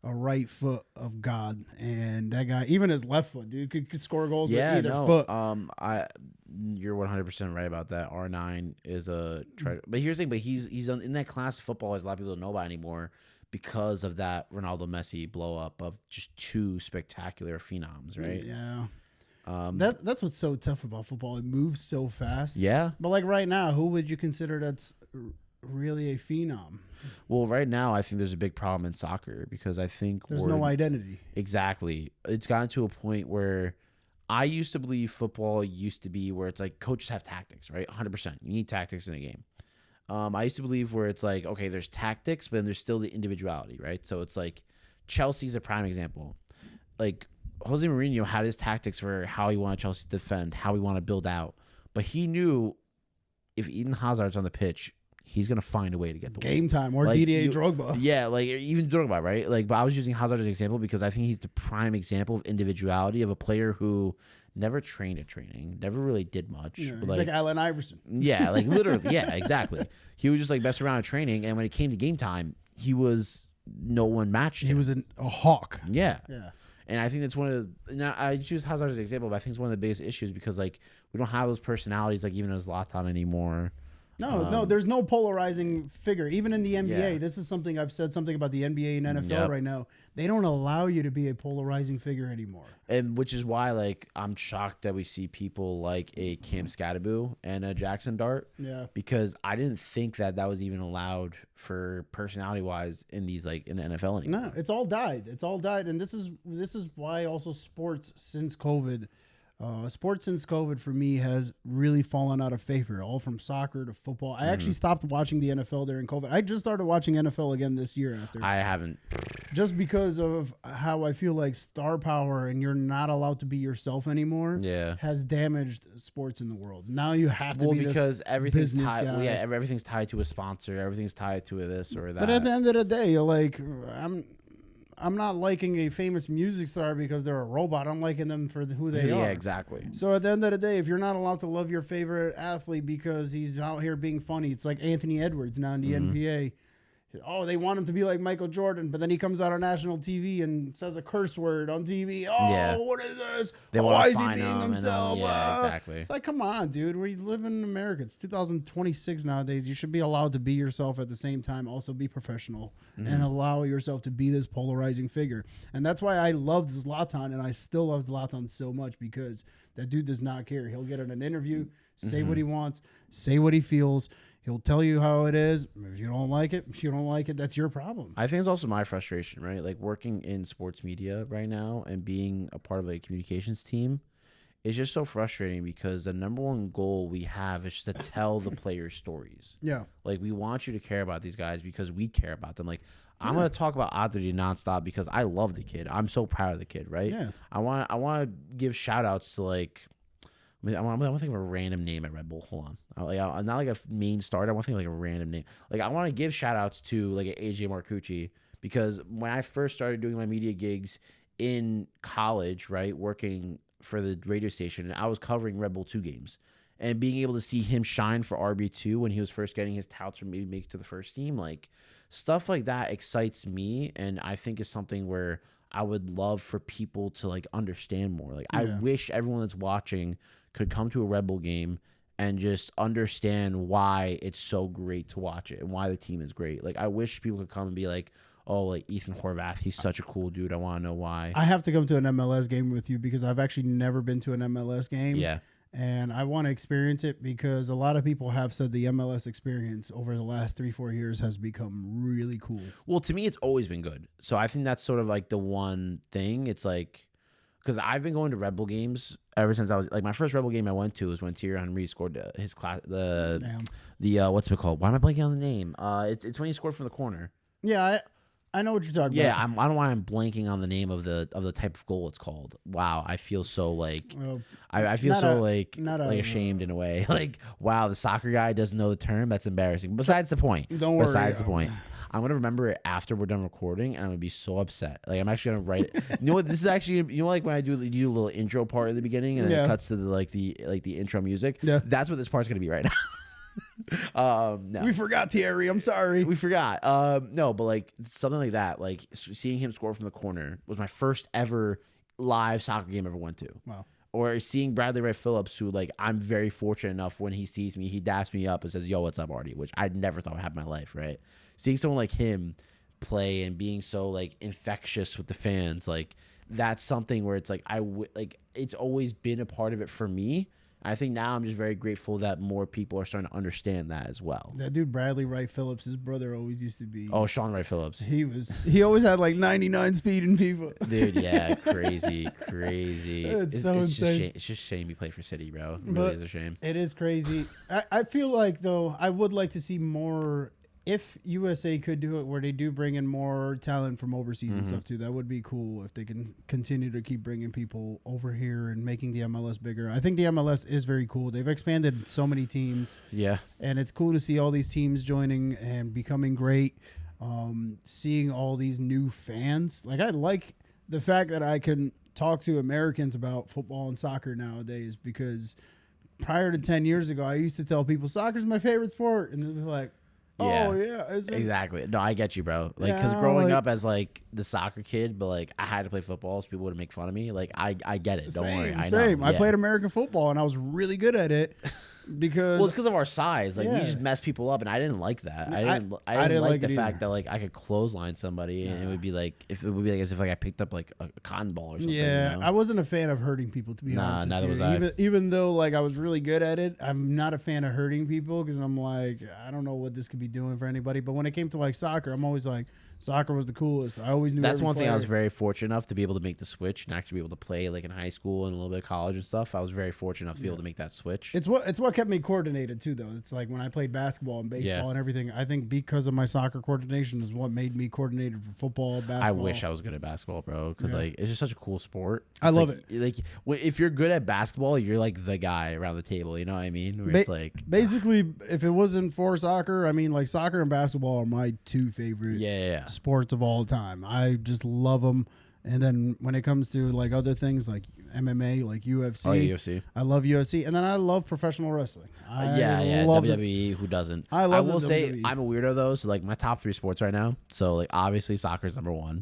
a right foot of God, and that guy, even his left foot, dude, could score goals with either foot. You're 100% right about that. R9 is a treasure. But here's the thing, he's in that class of football as a lot of people don't know about anymore because of that Ronaldo Messi blow up of just 2 spectacular phenoms, right? Yeah. That's what's so tough about football. It moves so fast. Yeah. But like right now, who would you consider that's really a phenom? Well, right now I think there's a big problem in soccer because I think There's no identity. Exactly. It's gotten to a point where I used to believe football used to be where it's like coaches have tactics, right? 100%. You need tactics in a game. I used to believe where it's like, okay, there's tactics, but then there's still the individuality, right? So it's like Chelsea's a prime example. Like Jose Mourinho had his tactics for how he wanted Chelsea to defend, how he wanted to build out, but he knew if Eden Hazard's on the pitch, he's gonna find a way to get the Game win. time or Like, Didier Drogba. Yeah, like even Drogba, right? Like, but I was using Hazard as an example because I think he's the prime example of individuality of a player who never trained at training, never really did much. Yeah, but he's like Allen Iverson. yeah, like literally, yeah, exactly. He would just like mess around at training, and when it came to game time, he was no one matched him. He was a hawk. Yeah. Yeah. And I think that's one of the. Now I choose Hazard as an example, but I think it's one of the biggest issues because like we don't have those personalities like even as Zlatan anymore. No, there's no polarizing figure. Even in the NBA, Yeah. this is something I've said something about the NBA and NFL Yep. right now. They don't allow you to be a polarizing figure anymore. And which is why, like, I'm shocked that we see people like a Cam Scattaboo and a Jackson Dart. Yeah. Because I didn't think that was even allowed for personality wise in these like in the NFL anymore. No, it's all died. It's all died, and this is why also sports since COVID for me has really fallen out of favor. All from soccer to football. I actually stopped watching the NFL during COVID. I just started watching NFL again this year after. I haven't. Just because of how I feel like star power and you're not allowed to be yourself anymore. Yeah. Has damaged sports in the world. Now you have to be because this everything's business tied. guy. Yeah, everything's tied to a sponsor. Everything's tied to a this or that. But at the end of the day, like I'm not liking a famous music star because they're a robot. I'm liking them for who they are. Yeah, exactly. So at the end of the day, if you're not allowed to love your favorite athlete because he's out here being funny, it's like Anthony Edwards now in the NBA. Oh, they want him to be like Michael Jordan, but then he comes out on national TV and says a curse word on TV. Oh, Yeah. what is this? They Why wanna is he fine being him and, himself? yeah, exactly. It's like, come on, dude. We live in America. It's 2026 nowadays. You should be allowed to be yourself at the same time, also be professional and allow yourself to be this polarizing figure. And that's why I loved Zlatan, and I still love Zlatan so much because that dude does not care. He'll get in an interview, say what he wants, say what he feels. He'll tell you how it is. If you don't like it, that's your problem. I think it's also my frustration, right? Like working in sports media right now and being a part of a communications team is just so frustrating because the number one goal we have is to tell the players' stories. Yeah. Like we want you to care about these guys because we care about them. Like I'm gonna talk about Adri nonstop because I love the kid. I'm so proud of the kid, right? Yeah. I want to give shout outs to like I want to think of a random name at Red Bull. Hold on. I'm not like a main starter. I want to think of like a random name. Like I want to give shout outs to like AJ Marcucci because when I first started doing my media gigs in college, right, working for the radio station, I was covering Red Bull 2 games. And being able to see him shine for RB2 when he was first getting his touts for maybe make it to the first team, like stuff like that excites me. And I think is something where I would love for people to like understand more. Like I wish everyone that's watching could come to a Red Bull game and just understand why it's so great to watch it and why the team is great. Like I wish people could come and be like, oh, like Ethan Horvath, he's such a cool dude. I want to know why. I have to come to an MLS game with you because I've actually never been to an MLS game. Yeah. And I want to experience it because a lot of people have said the MLS experience over the last 3-4 years has become really cool. Well, to me, it's always been good. So I think that's sort of like the one thing. It's like, because I've been going to Red Bull games ever since I was like my first Red Bull game I went to was when Thierry Henry scored his class what's it called? Why am I blanking on the name? It's when he scored from the corner. Yeah, I know what you're talking Yeah, about. I don't know why I'm blanking on the name of the type of goal it's called. Wow, I feel so like I feel so ashamed in a way. Like wow, the soccer guy doesn't know the term. That's embarrassing. Besides the point. Don't worry. Besides the point. I'm gonna remember it after we're done recording, and I'm gonna be so upset. Like I'm actually gonna write it. You know what? This is actually like when I do a little intro part at the beginning, and then it cuts to the intro music. Yeah, that's what this part's gonna be right now. No. We forgot Thierry. I'm sorry. We forgot. No, but like something like that. Like seeing him score from the corner was my first ever live soccer game I ever went to. Wow. Or seeing Bradley Ray Phillips, who like I'm very fortunate enough when he sees me, he daps me up and says, "Yo, what's up, Artie?" Which I never thought would happen in my life. Right. Seeing someone like him play and being so like infectious with the fans, like that's something where it's like it's always been a part of it for me. I think now I'm just very grateful that more people are starting to understand that as well. That dude Bradley Wright Phillips, his brother always used to be. Oh, Sean Wright Phillips. He always had like 99 speed in FIFA. Dude, yeah, crazy. It's so insane. It's just a shame he played for City, bro. It But really is a shame. It is crazy. I feel like, though, I would like to see more. If USA could do it where they do bring in more talent from overseas and stuff too, that would be cool if they can continue to keep bringing people over here and making the MLS bigger. I think the MLS is very cool. They've expanded so many teams. Yeah. And it's cool to see all these teams joining and becoming great. Seeing all these new fans. Like, I like the fact that I can talk to Americans about football and soccer nowadays, because prior to 10 years ago, I used to tell people soccer's my favorite sport. And they'd be like, oh, yeah. Exactly. No, I get you, bro. Like, because Yeah, growing like- up as, like, the soccer kid, but, like, I had to play football so people wouldn't make fun of me. Like, I get it. Don't worry. I Same. know. I Yeah. played American football, and I was really good at it because Well, it's because of our size. Like, we Yeah. just mess people up, and I didn't like that. I didn't didn't like like the it fact either. that, like, I could clothesline somebody, and it would be like, as if, like, I picked up, like, a cotton ball or something. yeah, You know? I wasn't a fan of hurting people, to be Nah, honest. with neither you. was I. Even though, like, I was really good at it, I'm not a fan of hurting people because I'm like, I don't know what this could be doing for anybody. But when it came to, like, soccer, I'm always like, soccer was the coolest. I always knew That's every one thing I was player. very fortunate enough to be able to make the switch and actually be able to play, like, in high school and a little bit of college and stuff. I was very fortunate enough to be able to make that switch. It's what kept me coordinated too, though. It's like when I played basketball and baseball Yeah. and everything. I think because of my soccer coordination is what made me coordinated for football, basketball. I wish I was good at basketball, bro, because like it's just such a cool sport. I It's love like, it. Like if you're good at basketball, you're like the guy around the table. You know what I mean? Where it's like, basically, if it wasn't for soccer, I mean, like soccer and basketball are my two favorite yeah. sports of all time. I just love them. And then when it comes to like other things like MMA, like UFC, Oh, yeah, UFC. I love UFC, and then I love professional wrestling. Yeah. love it. WWE. Who doesn't? I love the will say WWE. I'm a weirdo though. So like my top 3 sports right now. So like obviously soccer is number 1,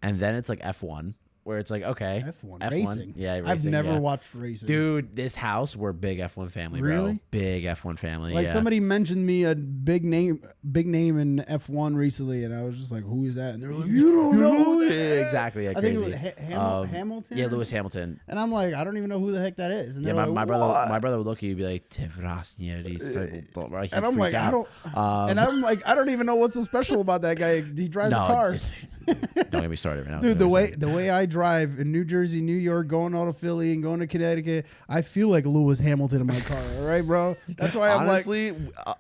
and then it's like F1, where it's like okay, F1 racing. Yeah, racing, I've never yeah. watched racing. Dude, this house, we're big F1 family, bro. Really? Big F1 family. Like yeah. somebody mentioned me a big name in F1 recently, and I was just like, "Who is that?" And they're like, "You don't know who that Yeah, is?" exactly. Yeah, I think it crazy. was Hamilton. Yeah, Lewis Hamilton. And I'm like, I don't even know who the heck that is. And Yeah, they're my like, brother. "What?" My brother would look at you and be like, "Ty Vrasnieri, And I'm like, I don't. And I'm like, I don't even know what's so special about that guy. He drives a car. Don't get me started right now. Dude, the way I drive in New Jersey, New York, going out of Philly and going to Connecticut, I feel like Lewis Hamilton in my car. All right, bro. That's why I'm honestly,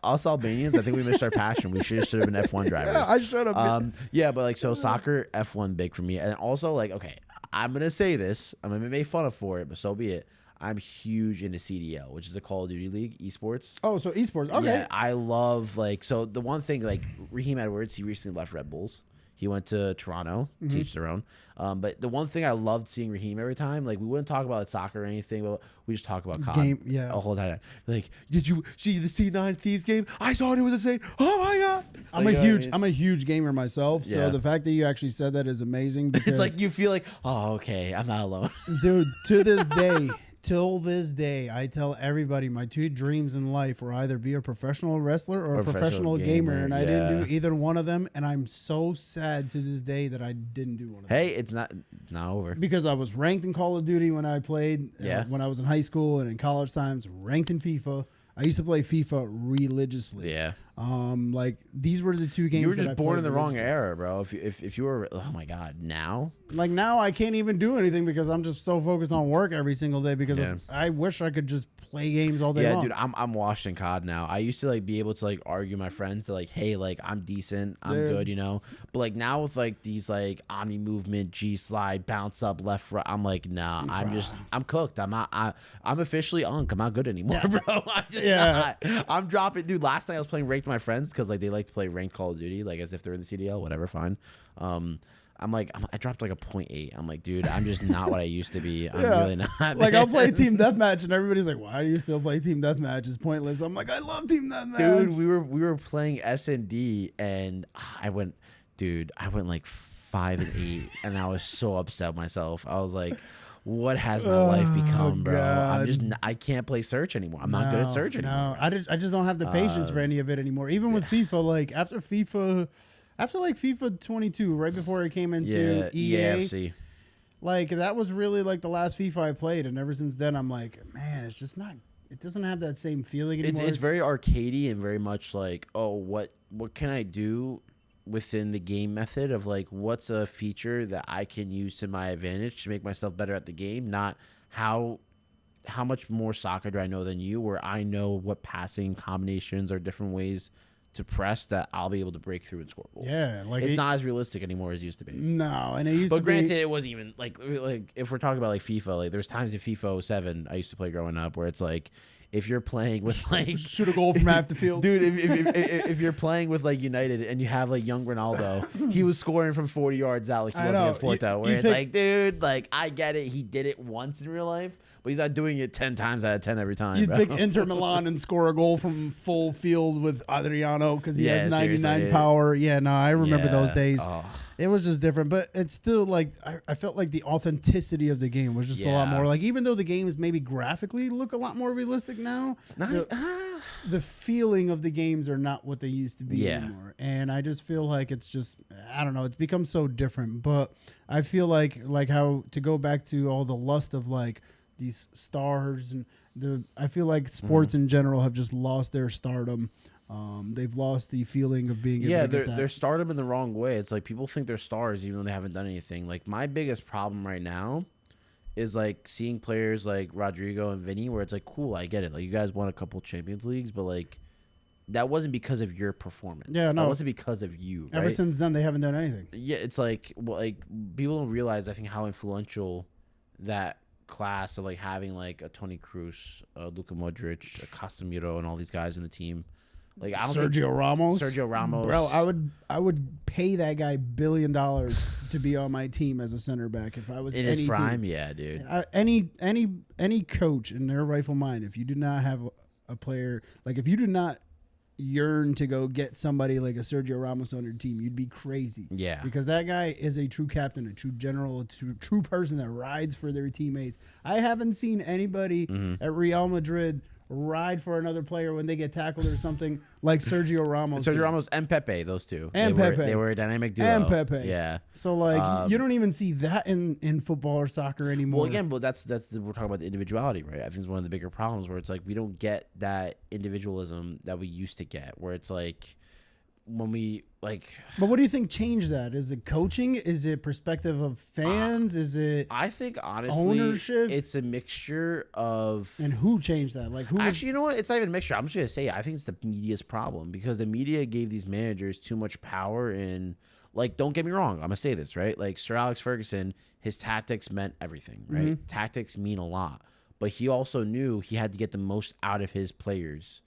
us Albanians, I think we missed our passion. We should have been F1 drivers. Yeah, I should have. Yeah, but like so, soccer F1 big for me, and also like okay, I'm gonna say this. I'm gonna be made fun of for it, but so be it. I'm huge into CDL, which is the Call of Duty League esports. Oh, so esports. Okay. Yeah, I love like so the one thing like Raheem Edwards, he recently left Red Bulls. He went to Toronto, to each their own. But the one thing I loved seeing Raheem every time, like we wouldn't talk about like, soccer or anything, but we just talk about COD Game, yeah. the whole time. Like, did you see the C9 Thieves game? I saw it. It was insane. Oh my god! I'm Like, a you know what huge I mean? I'm a huge gamer myself, so Yeah. the fact that you actually said that is amazing because It's like you feel like, oh, okay, I'm not alone. dude, till this day, I tell everybody my 2 dreams in life were either be a professional wrestler or a professional gamer, and I didn't do either one of them, and I'm so sad to this day that I didn't do one of them. Hey, it's not over. Because I was ranked in Call of Duty when I played, Yeah. when I was in high school and in college times, ranked in FIFA. I used to play FIFA religiously. Yeah. Like these were the 2 games. You were that just I born in played the wrong religiously. era, bro. If you were, oh my god, now Like now I can't even do anything because I'm just so focused on work every single day because Yeah. I wish I could just play games all day yeah, long. dude, I'm washed in COD now. I used to like be able to like argue my friends to like, hey, like I'm decent, I'm Dude. good, you know. But like now with like these like omni movement, G slide, bounce up, left, right, I'm like, nah, I'm cooked. I'm officially unk. I'm not good anymore, bro. I'm just not. I'm dropping, dude. Last night I was playing ranked with my friends because like they like to play ranked Call of Duty, like as if they're in the CDL, whatever, fine. I dropped like a 0.8. I'm like, dude, I'm just not what I used to be. I'm really not. Like I'll man. play Team Deathmatch and everybody's like, why do you still play Team Deathmatch? It's pointless. I'm like, I love Team Deathmatch. Dude, we were playing S&D and I went like 5 and 8 and I was so upset with myself. I was like, what has my life become, bro? God. I can't play search anymore. I'm not good at search anymore. No, I just don't have the patience for any of it anymore. Even with FIFA, like after FIFA 22, right before it came into EA, EAFC. Like that was really like the last FIFA I played, and ever since then I'm like, man, it's just not. It doesn't have that same feeling anymore. It's very arcadey and very much like, oh, what can I do within the game method of like what's a feature that I can use to my advantage to make myself better at the game, not how much more soccer do I know than you, where I know what passing combinations are different ways to press that I'll be able to break through and score goals. Yeah, like it's not as realistic anymore as it used to be. No, and it used to But granted, be, it wasn't even like if we're talking about like FIFA, like there's times in FIFA 07 I used to play growing up where it's like if you're playing with like shoot a goal from half the field, dude. If you're playing with like United and you have like young Ronaldo, he was scoring from 40 yards out like he was against Porto. Where it's like, dude, like I get it, he did it once in real life, but he's not doing it 10 times out of 10 every time. You'd bro. pick Inter Milan and score a goal from full field with Adriano because he has 99 seriously. power. Yeah, no, I remember those days. Oh. It was just different, but it's still like I felt like the authenticity of the game was just a lot more. Like even though the games maybe graphically look a lot more realistic now, the feeling of the games are not what they used to be anymore. And I just feel like it's just I don't know. It's become so different. But I feel like how to go back to all the lust of like these stars and I feel like sports in general have just lost their stardom. They've lost the feeling of being able to get that. They're stardom in the wrong way. It's like people think they're stars even though they haven't done anything. Like my biggest problem right now is like seeing players like Rodrigo and Vinny where it's like, cool, I get it. Like you guys won a couple Champions Leagues, but like that wasn't because of your performance. Yeah, no. That wasn't because of you. Ever right? since then, they haven't done anything. Yeah, it's like people don't realize I think how influential that class of like having like a Toni Kroos, Luka Modric, a Casemiro, and all these guys in the team. Like I don't Sergio Ramos, bro. I would pay that guy $1 billion to be on my team as a center back if I was in any his prime. team. Yeah, dude. Any coach in their rightful mind, if you do not have a player like if you do not yearn to go get somebody like a Sergio Ramos on your team, you'd be crazy. Yeah, because that guy is a true captain, a true general, a true person that rides for their teammates. I haven't seen anybody at Real Madrid ride for another player when they get tackled or something like Sergio Ramos. Sergio Ramos and Pepe, those two. And they were a dynamic duo. And Pepe. Yeah. So like you don't even see that in football or soccer anymore. Well, again, but that's we're talking about the individuality, right? I think it's one of the bigger problems where it's like we don't get that individualism that we used to get, where it's like when we like. But what do you think changed that? Is it coaching? Is it perspective of fans? Is it? I think honestly, ownership? It's a mixture of. And who changed that? Like who? Actually, you know what? It's not even a mixture. I'm just gonna say I think it's the media's problem because the media gave these managers too much power in. Like, don't get me wrong. I'm gonna say this right. Like Sir Alex Ferguson, his tactics meant everything, right? Mm-hmm. Tactics mean a lot, but he also knew he had to get the most out of his players.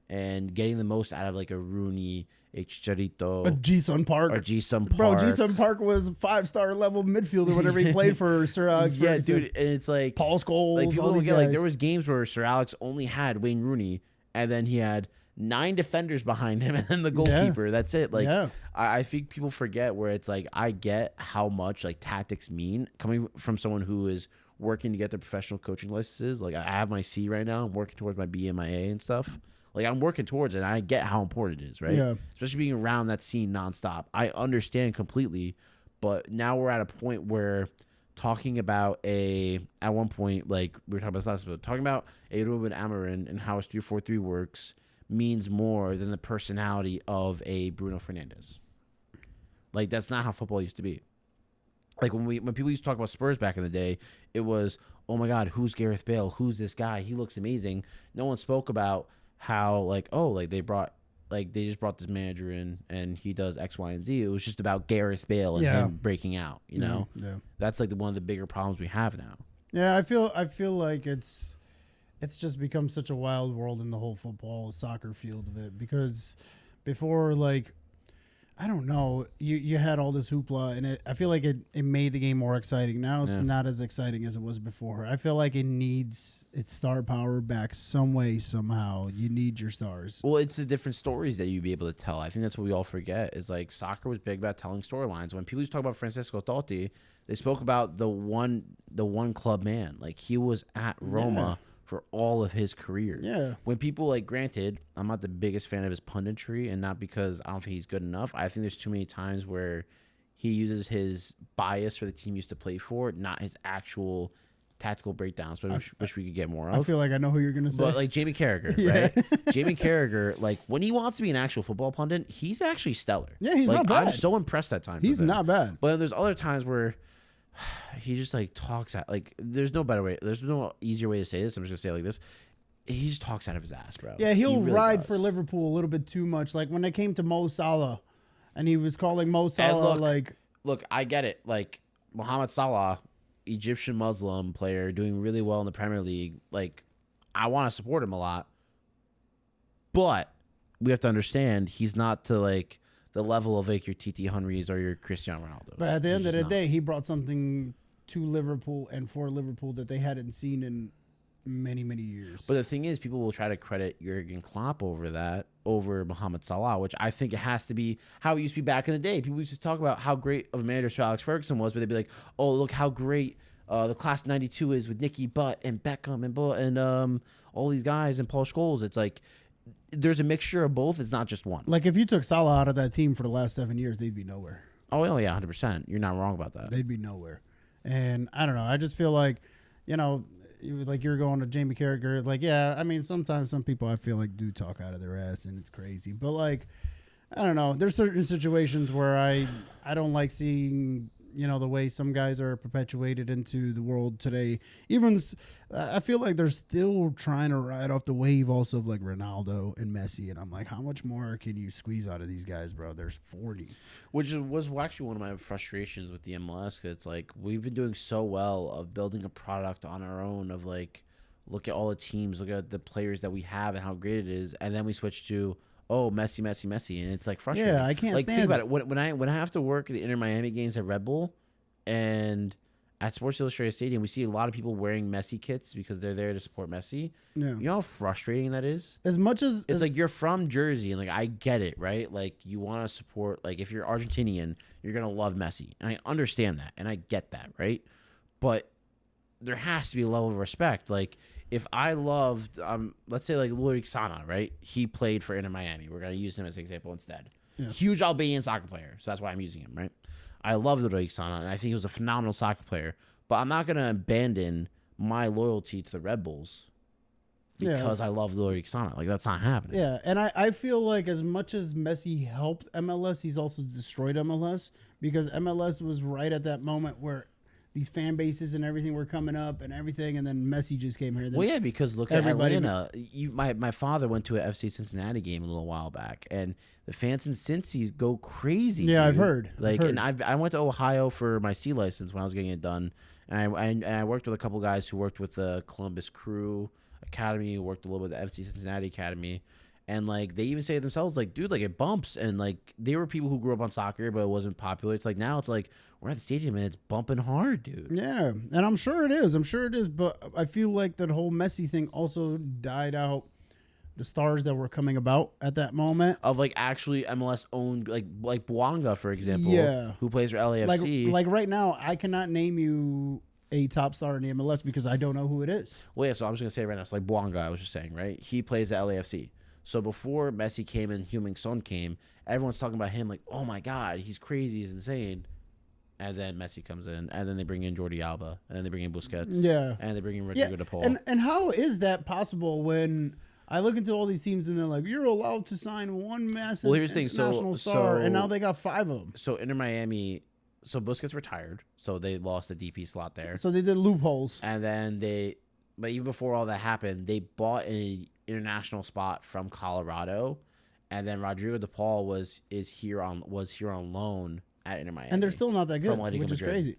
And getting the most out of like a Rooney, a Chicharito, a Ji-Sung Park. or Ji-Sung Park. Bro, Ji-Sung Park was a 5-star level midfielder whenever he played for Sir Alex Ferguson. Yeah, dude, and it's like Paul Scholes. Like people all don't these get like guys. there was games where Sir Alex only had Wayne Rooney, and then he had 9 defenders behind him, and then the goalkeeper. That's it. Like I think people forget where it's like I get how much like tactics mean coming from someone who is working to get their professional coaching licenses. Like I have my C right now. I'm working towards my B and my A and stuff. Like, I'm working towards it, and I get how important it is, right? Yeah. Especially being around that scene nonstop. I understand completely, but now we're at a point where talking about at one point, like we were talking about this last episode, talking about a Ruben Amorim and how his 3-4-3 works means more than the personality of a Bruno Fernandes. Like, that's not how football used to be. Like, when people used to talk about Spurs back in the day, it was, oh my God, who's Gareth Bale? Who's this guy? He looks amazing. No one spoke about how like they just brought this manager in and he does X, Y, and Z. It was just about Gareth Bale and him breaking out. You know, that's like one of the bigger problems we have now. Yeah, I feel like it's just become such a wild world in the whole football soccer field of it because before like. I don't know. You had all this hoopla, and I feel like it made the game more exciting. Now it's not as exciting as it was before. I feel like it needs its star power back some way, somehow. You need your stars. Well, it's the different stories that you'd be able to tell. I think that's what we all forget is like soccer was big about telling storylines. When people used to talk about Francesco Totti, they spoke about the one club man. Like he was at Roma for all of his career. Yeah. When people like, granted, I'm not the biggest fan of his punditry, and not because I don't think he's good enough. I think there's too many times where he uses his bias for the team he used to play for, not his actual tactical breakdowns, but which we could get more of. I feel like I know who you're gonna say. But like Jamie Carragher, right? Jamie Carragher, like when he wants to be an actual football pundit, he's actually stellar. Yeah, he's like, not bad. I'm so impressed at times. He's with him. not bad. But then there's other times where he just like talks at like there's no better way. There's no easier way to say this. I'm just gonna say it like this. He just talks out of his ass, bro. Yeah, he'll He really ride does. for Liverpool a little bit too much. Like when it came to Mo Salah, and he was calling Mo Salah Look, I get it. Like Mohamed Salah, Egyptian Muslim player doing really well in the Premier League. Like, I want to support him a lot. But we have to understand he's not to like the level of like your TT Henrys or your Cristiano Ronaldo. But at the end of the day, he brought something to Liverpool and for Liverpool that they hadn't seen in many, many years. But the thing is, people will try to credit Jurgen Klopp over Mohamed Salah, which I think it has to be how it used to be back in the day. People used to talk about how great of a manager Sir Alex Ferguson was, but they'd be like, "Oh, look how great the class '92 is with Nicky Butt and Beckham and all these guys and Paul Scholes." It's like there's a mixture of both. It's not just one. Like if you took Salah out of that team for the last 7 years, they'd be nowhere. Oh yeah, 100%. You're not wrong about that. They'd be nowhere. And I don't know. I just feel like, like you're going to Jamie Carragher. Like, yeah, I mean, sometimes some people I feel like do talk out of their ass and it's crazy. But like, I don't know. There's certain situations where I don't like seeing, the way some guys are perpetuated into the world today. I feel like they're still trying to ride off the wave also of like Ronaldo and Messi. And I'm like, how much more can you squeeze out of these guys, bro? There's 40. Which was actually one of my frustrations with the MLS. 'Cause it's like we've been doing so well of building a product on our own of like, look at all the teams, look at the players that we have and how great it is. And then we switch to, oh, Messi, and it's like frustrating. Yeah, I can't like stand think about it. it. When I have to work the Inter Miami games at Red Bull, and at Sports Illustrated Stadium, we see a lot of people wearing Messi kits because they're there to support Messi. Yeah. You know how frustrating that is. As much as It's like you're from Jersey, and like I get it, right? Like you want to support. Like if you're Argentinian, you're gonna love Messi, and I understand that, and I get that, right? But there has to be a level of respect. Like if I loved, let's say like Ludovic Sana, right? He played for Inter Miami. We're gonna use him as an example instead. Yeah. Huge Albanian soccer player, so that's why I'm using him, right? I love Ludovic Sana, and I think he was a phenomenal soccer player. But I'm not gonna abandon my loyalty to the Red Bulls because I love Ludovic Sana. Like that's not happening. Yeah, and I feel like as much as Messi helped MLS, he's also destroyed MLS because MLS was right at that moment where these fan bases and everything were coming up and everything, and then Messi just came here. Then Well, yeah, because look at everybody- Atlanta. My father went to a FC Cincinnati game a little while back, and the fans in Cincy's go crazy. Yeah, I've dude. heard. Like, I've and I went to Ohio for my C license when I was getting it done, and I worked with a couple guys who worked with the Columbus Crew Academy, who worked a little bit at the FC Cincinnati Academy. And like they even say to themselves, like, dude, like it bumps. And like they were people who grew up on soccer, but it wasn't popular. It's like now it's like we're at the stadium and it's bumping hard, dude. Yeah, and I'm sure it is. But I feel like that whole Messi thing also died out the stars that were coming about at that moment. Of like actually MLS owned like Bouanga, for example, Yeah. who plays for LAFC. Like right now, I cannot name you a top star in the MLS because I don't know who it is. Well, yeah, so I'm just gonna say right now, it's like Bouanga, I was just saying, right? He plays at LAFC. So before Messi came and Heung-min Son came, everyone's talking about him like, oh my God, he's crazy, he's insane. And then Messi comes in, and then they bring in Jordi Alba, and then they bring in Busquets, Yeah. and they bring in Rodrigo de Paul. And how is that possible when I look into all these teams and they're like, you're allowed to sign one massive Well, here's the thing, international star, so- and now they got 5 of them. So Inter Miami, so Busquets retired, so they lost the DP slot there. So they did loopholes. And then but even before all that happened, they bought an international spot from Colorado, and then Rodrigo de Paul was here on loan at Inter Miami. And they're still not that good, From Atletico which is Madrid. crazy.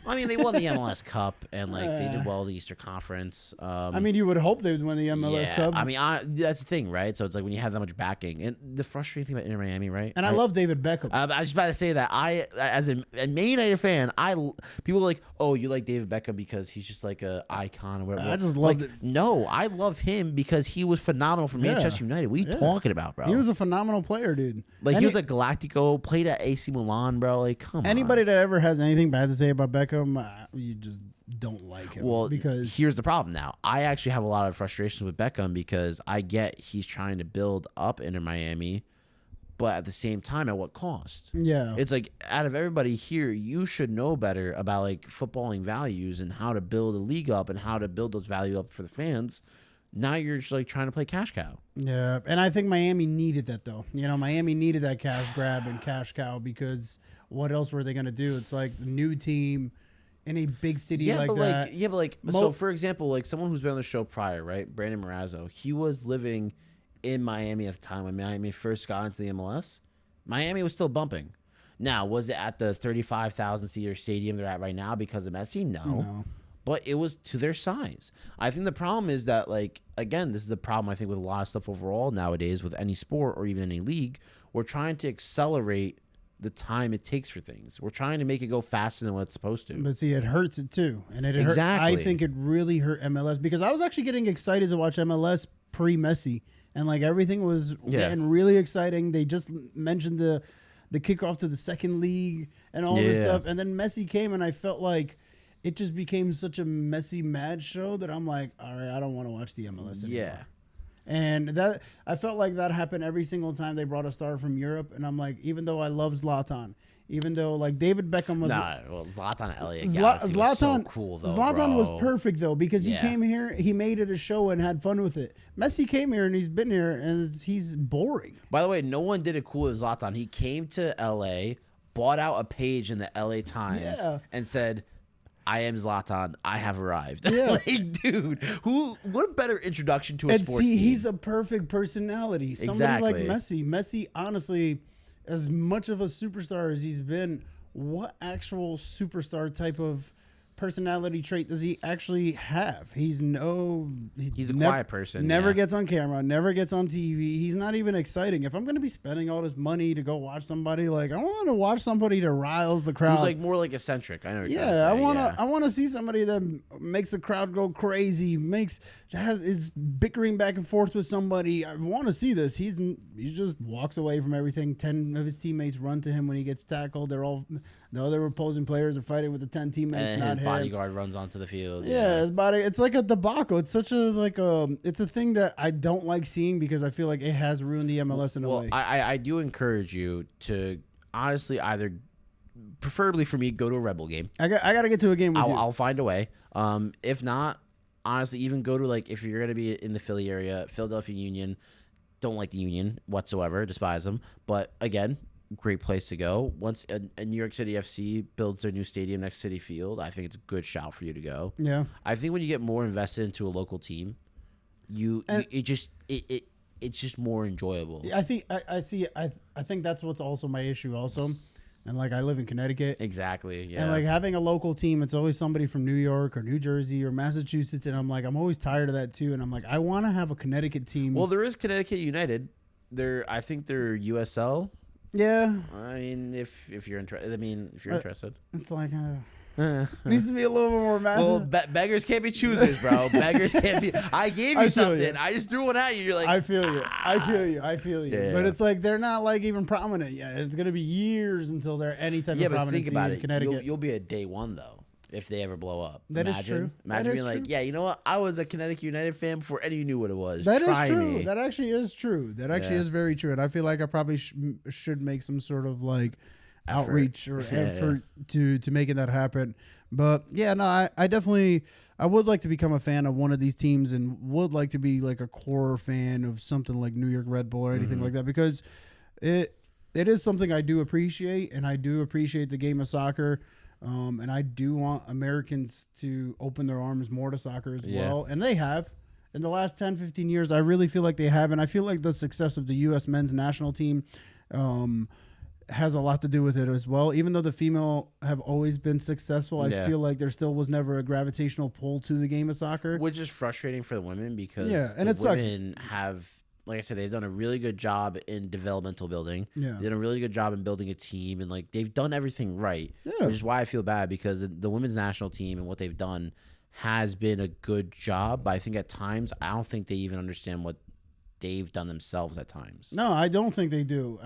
I mean, they won the MLS Cup, and like they did well in the Eastern Conference. I mean, you would hope they would win the MLS yeah, Cup. I mean, that's the thing, right? So it's like when you have that much backing, and the frustrating thing about Inter Miami, right? and I love David Beckham. I was just about to say that as a Man United fan, people are like, oh, you like David Beckham because he's just like a icon or whatever. I just like, loved it. No, I love him because he was phenomenal for Manchester United. What are you talking about, bro? He was a phenomenal player, dude. like he was like Galactico, played at AC Milan, bro. Like, come Anybody on. that ever has anything bad to say about Beckham, you just don't like him. Well, because here's the problem now. I actually have a lot of frustrations with Beckham because I get he's trying to build up Inter Miami, but at the same time, at what cost? Yeah. It's like, out of everybody here, you should know better about like footballing values and how to build a league up and how to build those value up for the fans. Now you're just like trying to play cash cow. Yeah, and I think Miami needed that though. Miami needed that cash grab and cash cow because what else were they gonna do? It's like the new team in a big city like that. So for example, like someone who's been on the show prior, right? Brandon Marazzo, he was living in Miami at the time when Miami first got into the MLS. Miami was still bumping. Now, was it at the 35,000 seater stadium they're at right now because of Messi? No. But it was to their size. I think the problem is that, like, again, this is a problem I think with a lot of stuff overall nowadays with any sport or even any league. We're trying to accelerate the time it takes for things. We're trying to make it go faster than what it's supposed to. But see, it hurts it too. And it Exactly. I think it really hurt MLS because I was actually getting excited to watch MLS pre-Messi. And, like, everything was getting really exciting. They just mentioned the kickoff to the second league and all this stuff. And then Messi came, and I felt like it just became such a messy, mad show that I'm like, all right, I don't want to watch the MLS anymore. Yeah. And that I felt like that happened every single time they brought a star from Europe. And I'm like, even though I love Zlatan, even though like David Beckham was Zlatan at LA Galaxy was so cool though. Zlatan was perfect though because he came here, he made it a show and had fun with it. Messi came here and he's been here and he's boring. By the way, no one did it cool as Zlatan. He came to LA, bought out a page in the LA Times, and said, I am Zlatan. I have arrived. Yeah. Like, dude, what a better introduction to a sports team. He's a perfect personality. Somebody like Messi. Messi, honestly, as much of a superstar as he's been, what actual superstar type of personality trait does he actually have? He's a quiet person. Never gets on camera, never gets on TV. He's not even exciting. If I'm going to be spending all this money to go watch somebody, like I want to watch somebody that riles the crowd. Who's like more like eccentric. I know what you're trying to say. I want to see somebody that makes the crowd go crazy, is bickering back and forth with somebody. I want to see this. He just walks away from everything. 10 of his teammates run to him when he gets tackled. The other opposing players are fighting with the 10 teammates, and not his him. bodyguard runs onto the field. Yeah, his body. It's like a debacle. It's such it's a thing that I don't like seeing because I feel like it has ruined the MLS in a way. I do encourage you to honestly preferably for me, go to a Rebel game. I got to get to a game with you. I'll find a way. If not, honestly, even go to like if you're gonna be in the Philly area, Philadelphia Union. Don't like the Union whatsoever. Despise them. But again, great place to go. Once a New York City FC builds their new stadium next to Citi Field, I think it's a good shout for you to go. Yeah. I think when you get more invested into a local team, it's just more enjoyable. I think that's what's also my issue also. And like I live in Connecticut. Exactly. Yeah. And like having a local team, it's always somebody from New York or New Jersey or Massachusetts. And I'm always tired of that too. And I'm like, I want to have a Connecticut team. Well, there is Connecticut United. I think they're USL. Yeah. I mean, if you're interested. Interested. It's like needs to be a little bit more massive. Well, beggars can't be choosers, bro. Beggars can't be. I gave you something. You. I just threw one at you. You're like, I feel you. Yeah. But it's like they're not like even prominent yet. It's gonna be years until they're any type of prominent think about in it. Connecticut. You'll be a day one though. If they ever blow up. That is true. Imagine being like, yeah, you know what? I was a Connecticut United fan before any of you knew what it was. That Try is true. me. That actually is true. That actually is very true. And I feel like I probably should make some sort of like outreach or effort to making that happen. But yeah, no, I definitely I would like to become a fan of one of these teams and would like to be like a core fan of something like New York Red Bull or anything like that because it is something I do appreciate, and I do appreciate the game of soccer. And I do want Americans to open their arms more to soccer as well. And they have. In the last 10, 15 years, I really feel like they have. And I feel like the success of the U.S. men's national team has a lot to do with it as well. Even though the female have always been successful, I feel like there still was never a gravitational pull to the game of soccer. Which is frustrating for the women because and the women have... Like I said, they've done a really good job in developmental building. Yeah. They've done a really good job in building a team, and like they've done everything right. Yeah. Which is why I feel bad because the women's national team and what they've done has been a good job. But I think at times I don't think they even understand what they've done themselves at times. No, I don't think they do.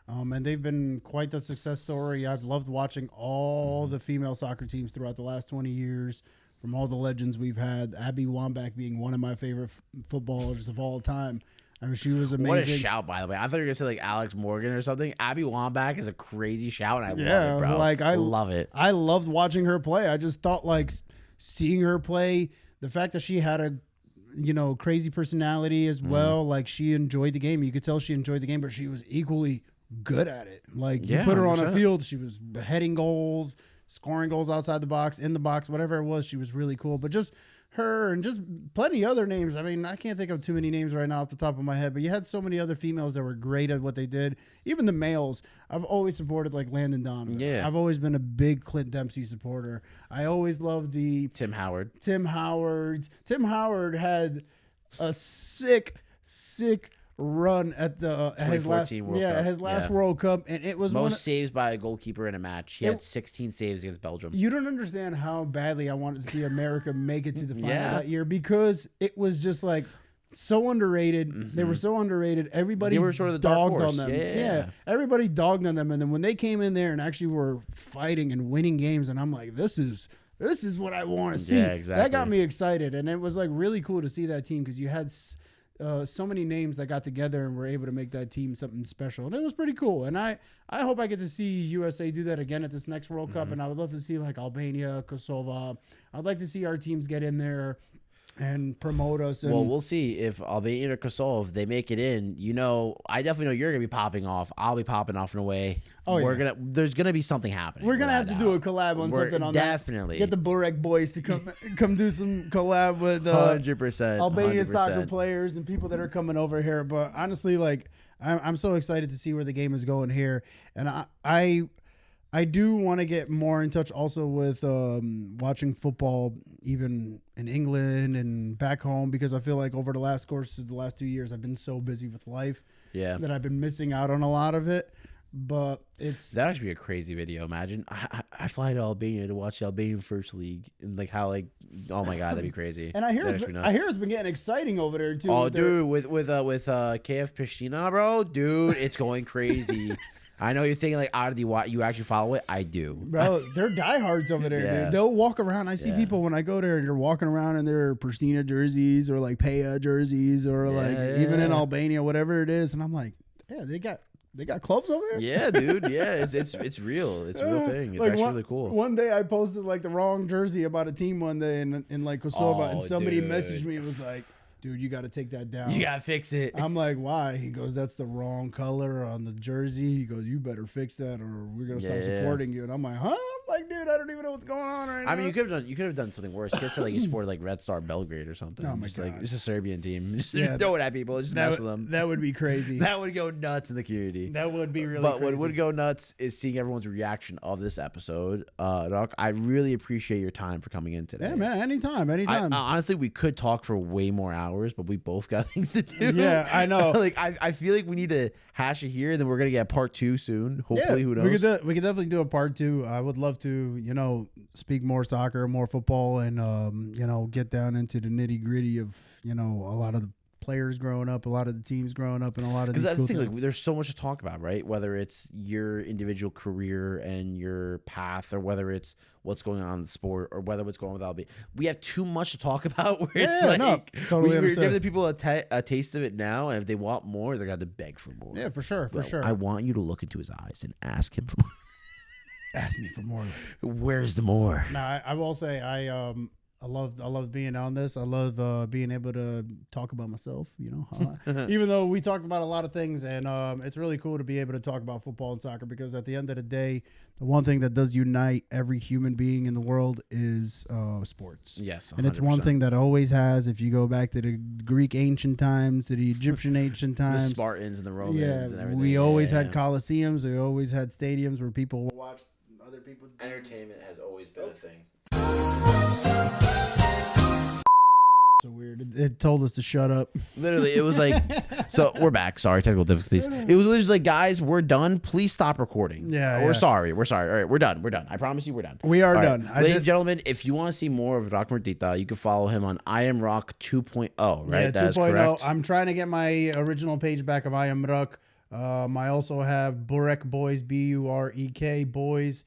And they've been quite the success story. I've loved watching all the female soccer teams throughout the last 20 years. From all the legends we've had, Abby Wambach being one of my favorite footballers of all time. I mean, she was amazing. What a shout, by the way. I thought you were going to say like Alex Morgan or something. Abby Wambach is a crazy shout, and I love it, bro. Like I love it. I loved watching her play. I just thought like seeing her play, the fact that she had a crazy personality as well. Like she enjoyed the game. You could tell she enjoyed the game, but she was equally good at it. Like you put her on a 100%. field, she was heading goals, scoring goals outside the box, in the box, whatever it was. She was really cool. But just her and just plenty other names. I mean, I can't think of too many names right now off the top of my head, but you had so many other females that were great at what they did. Even the males, I've always supported like Landon Donovan. Yeah. I've always been a big Clint Dempsey supporter. I always loved the Tim Howard. Tim Howard had a sick run at the his last 2014 World Cup. his last Yeah. World Cup, and it was Most saves by a goalkeeper in a match. He It- had 16 saves against Belgium. you don't understand how badly I wanted to see America make it to the final Yeah. that year, because it was just like so underrated. They were so underrated. Everybody They were sort of the dark dogged horse. on them. Yeah. Everybody dogged on them, and then when they came in there and actually were fighting and winning games, and I'm like, this is what I want to see. Yeah, exactly. That got me excited, and it was like really cool to see that team, because you had so many names that got together and were able to make that team something special, and it was pretty cool. And I hope I get to see USA do that again at this next World Cup, and I would love to see like Albania, Kosovo. I'd like to see our teams get in there and promote us. And Well, we'll see if Albania or Kosovo, if they make it in. I definitely know you're gonna be popping off. I'll be popping off in a way. Oh, yeah. There's gonna be something happening. we're gonna have without to do a doubt. collab on We're- something on definitely. that. Get the Burek boys to come do some collab with 100%. Albanian 100%. soccer players and people that are coming over here. But honestly, like I'm so excited to see where the game is going here, and I do want to get more in touch also with watching football even in England and back home, because I feel like over the last 2 years I've been so busy with life Yeah. that I've been missing out on a lot of it. But it's That'd actually be a crazy video. Imagine I fly to Albania to watch the Albanian First League, and like how oh my god, that'd be crazy. and I hear That'd it's, actually be I hear nuts. it's been getting exciting over there too. Oh, with their- dude, with KF Pristina, bro, dude, it's going crazy. I know you're thinking like, you actually follow it? I do. Bro, they're diehards over there, Yeah. dude. They'll walk around. I see Yeah. people when I go there and they're walking around in their Pristina jerseys or like Paya jerseys or like even in Albania, whatever it is. And I'm like, yeah, they got clubs over there? Yeah, dude. Yeah, it's real. It's a real thing. It's Like, actually one, really cool. One day I posted like the wrong jersey about a team one day in like Kosovo, and Oh, somebody dude. messaged me and was like, dude, you got to take that down. You gotta fix it. I'm like, why? He goes, that's the wrong color on the jersey. He goes, you better fix that or we're gonna stop Yeah. supporting you. And I'm like, huh? I'm like, dude, I don't even know what's going on right now. I mean, you could have done something worse. You could have said like you supported like Red Star Belgrade or something. Oh my Just like God. it's a Serbian team. Just Yeah, throw it at people. Just mess with them. that would be crazy. That would go nuts in the community. That would be really But crazy. what would go nuts is seeing everyone's reaction of this episode. Rrok, I really appreciate your time for coming in today. Yeah, man, anytime. Honestly, we could talk for way more hours, but we both got things to do. Yeah, I know. Like I feel like we need to hash it here, and then we're gonna get part 2 soon. Hopefully, who knows? We could definitely do a part 2. I would love to, speak more soccer, more football, and get down into the nitty gritty of a lot of the players growing up, a lot of the teams growing up, and a lot of Because these that's the cool thing, like, things. there's so much to talk about, right? Whether it's your individual career and your path, or whether it's what's going on in the sport, or whether what's going on with Albania. We have too much to talk about. Where it's Yeah, like, no, totally we're understand. giving the people a taste of it now, and if they want more, they're gonna have to beg for more. Yeah, for sure, for Bro, sure. I want you to look into his eyes and ask him for more. Ask me for more. Where's the more? Now, I will say I love being on this. I love being able to talk about myself, even though we talked about a lot of things, and it's really cool to be able to talk about football and soccer, because at the end of the day, the one thing that does unite every human being in the world is sports. Yes, And it's one 100%. thing that always has. If you go back to the Greek ancient times, to the Egyptian ancient The times, Spartans and the Romans yeah, and everything. we always Yeah, had yeah. coliseums. We always had stadiums where people watched other people. Entertainment has always been a thing. So weird. It told us to shut up. Literally, it was like, so we're back. Sorry, technical difficulties. It was literally like, guys, we're done. Please stop recording. Yeah, We're yeah. sorry. We're sorry. All right, we're done. We're done. I promise you, we're done. We are All right. done. Ladies and gentlemen, if you want to see more of Rrok Merdita, you can follow him on I Am Rrok 2.0, right? Yeah, That is 2.0. correct. I'm trying to get my original page back of I Am Rrok. I also have Burek Boys, Burek Boys.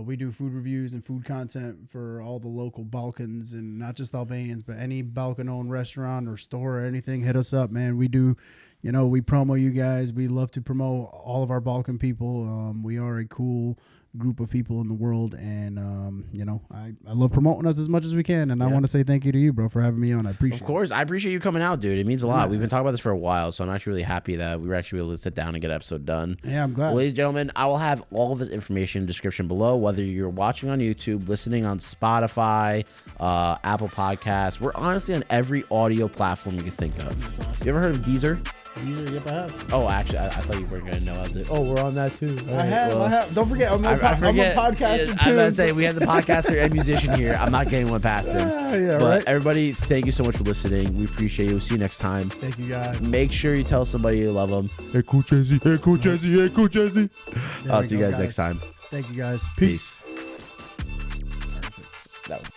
We do food reviews and food content for all the local Balkans, and not just Albanians, but any Balkan-owned restaurant or store or anything. Hit us up, man. We do, we promo you guys. We love to promote all of our Balkan people. We are a cool group of people in the world, and I love promoting us as much as we can, and I want to say thank you to you, bro, for having me on. I appreciate it. Of course, I appreciate you coming out, dude. It means a lot. We've been talking about this for a while, so I'm actually really happy that we were actually able to sit down and get an episode done. Yeah, I'm glad. Well, ladies and gentlemen, I will have all of this information in the description below, whether you're watching on YouTube, listening on Spotify, Apple Podcasts. We're honestly on every audio platform you can think of. That's awesome. You ever heard of Deezer? Yep, I have. Oh, actually, I thought you weren't going to know. Oh, we're on that too. I have. Don't forget, I'm a podcaster too. I'm going to say, we have the podcaster and musician here. I'm not getting one past him. Yeah, but right. everybody, thank you so much for listening. We appreciate you. We'll see you next time. Thank you, guys. Make sure you tell somebody you love them. Hey, cool Jesse. Hey, cool Jesse. Hey, cool Jesse. I'll see you guys next time. Thank you, guys. Peace. Perfect. That one.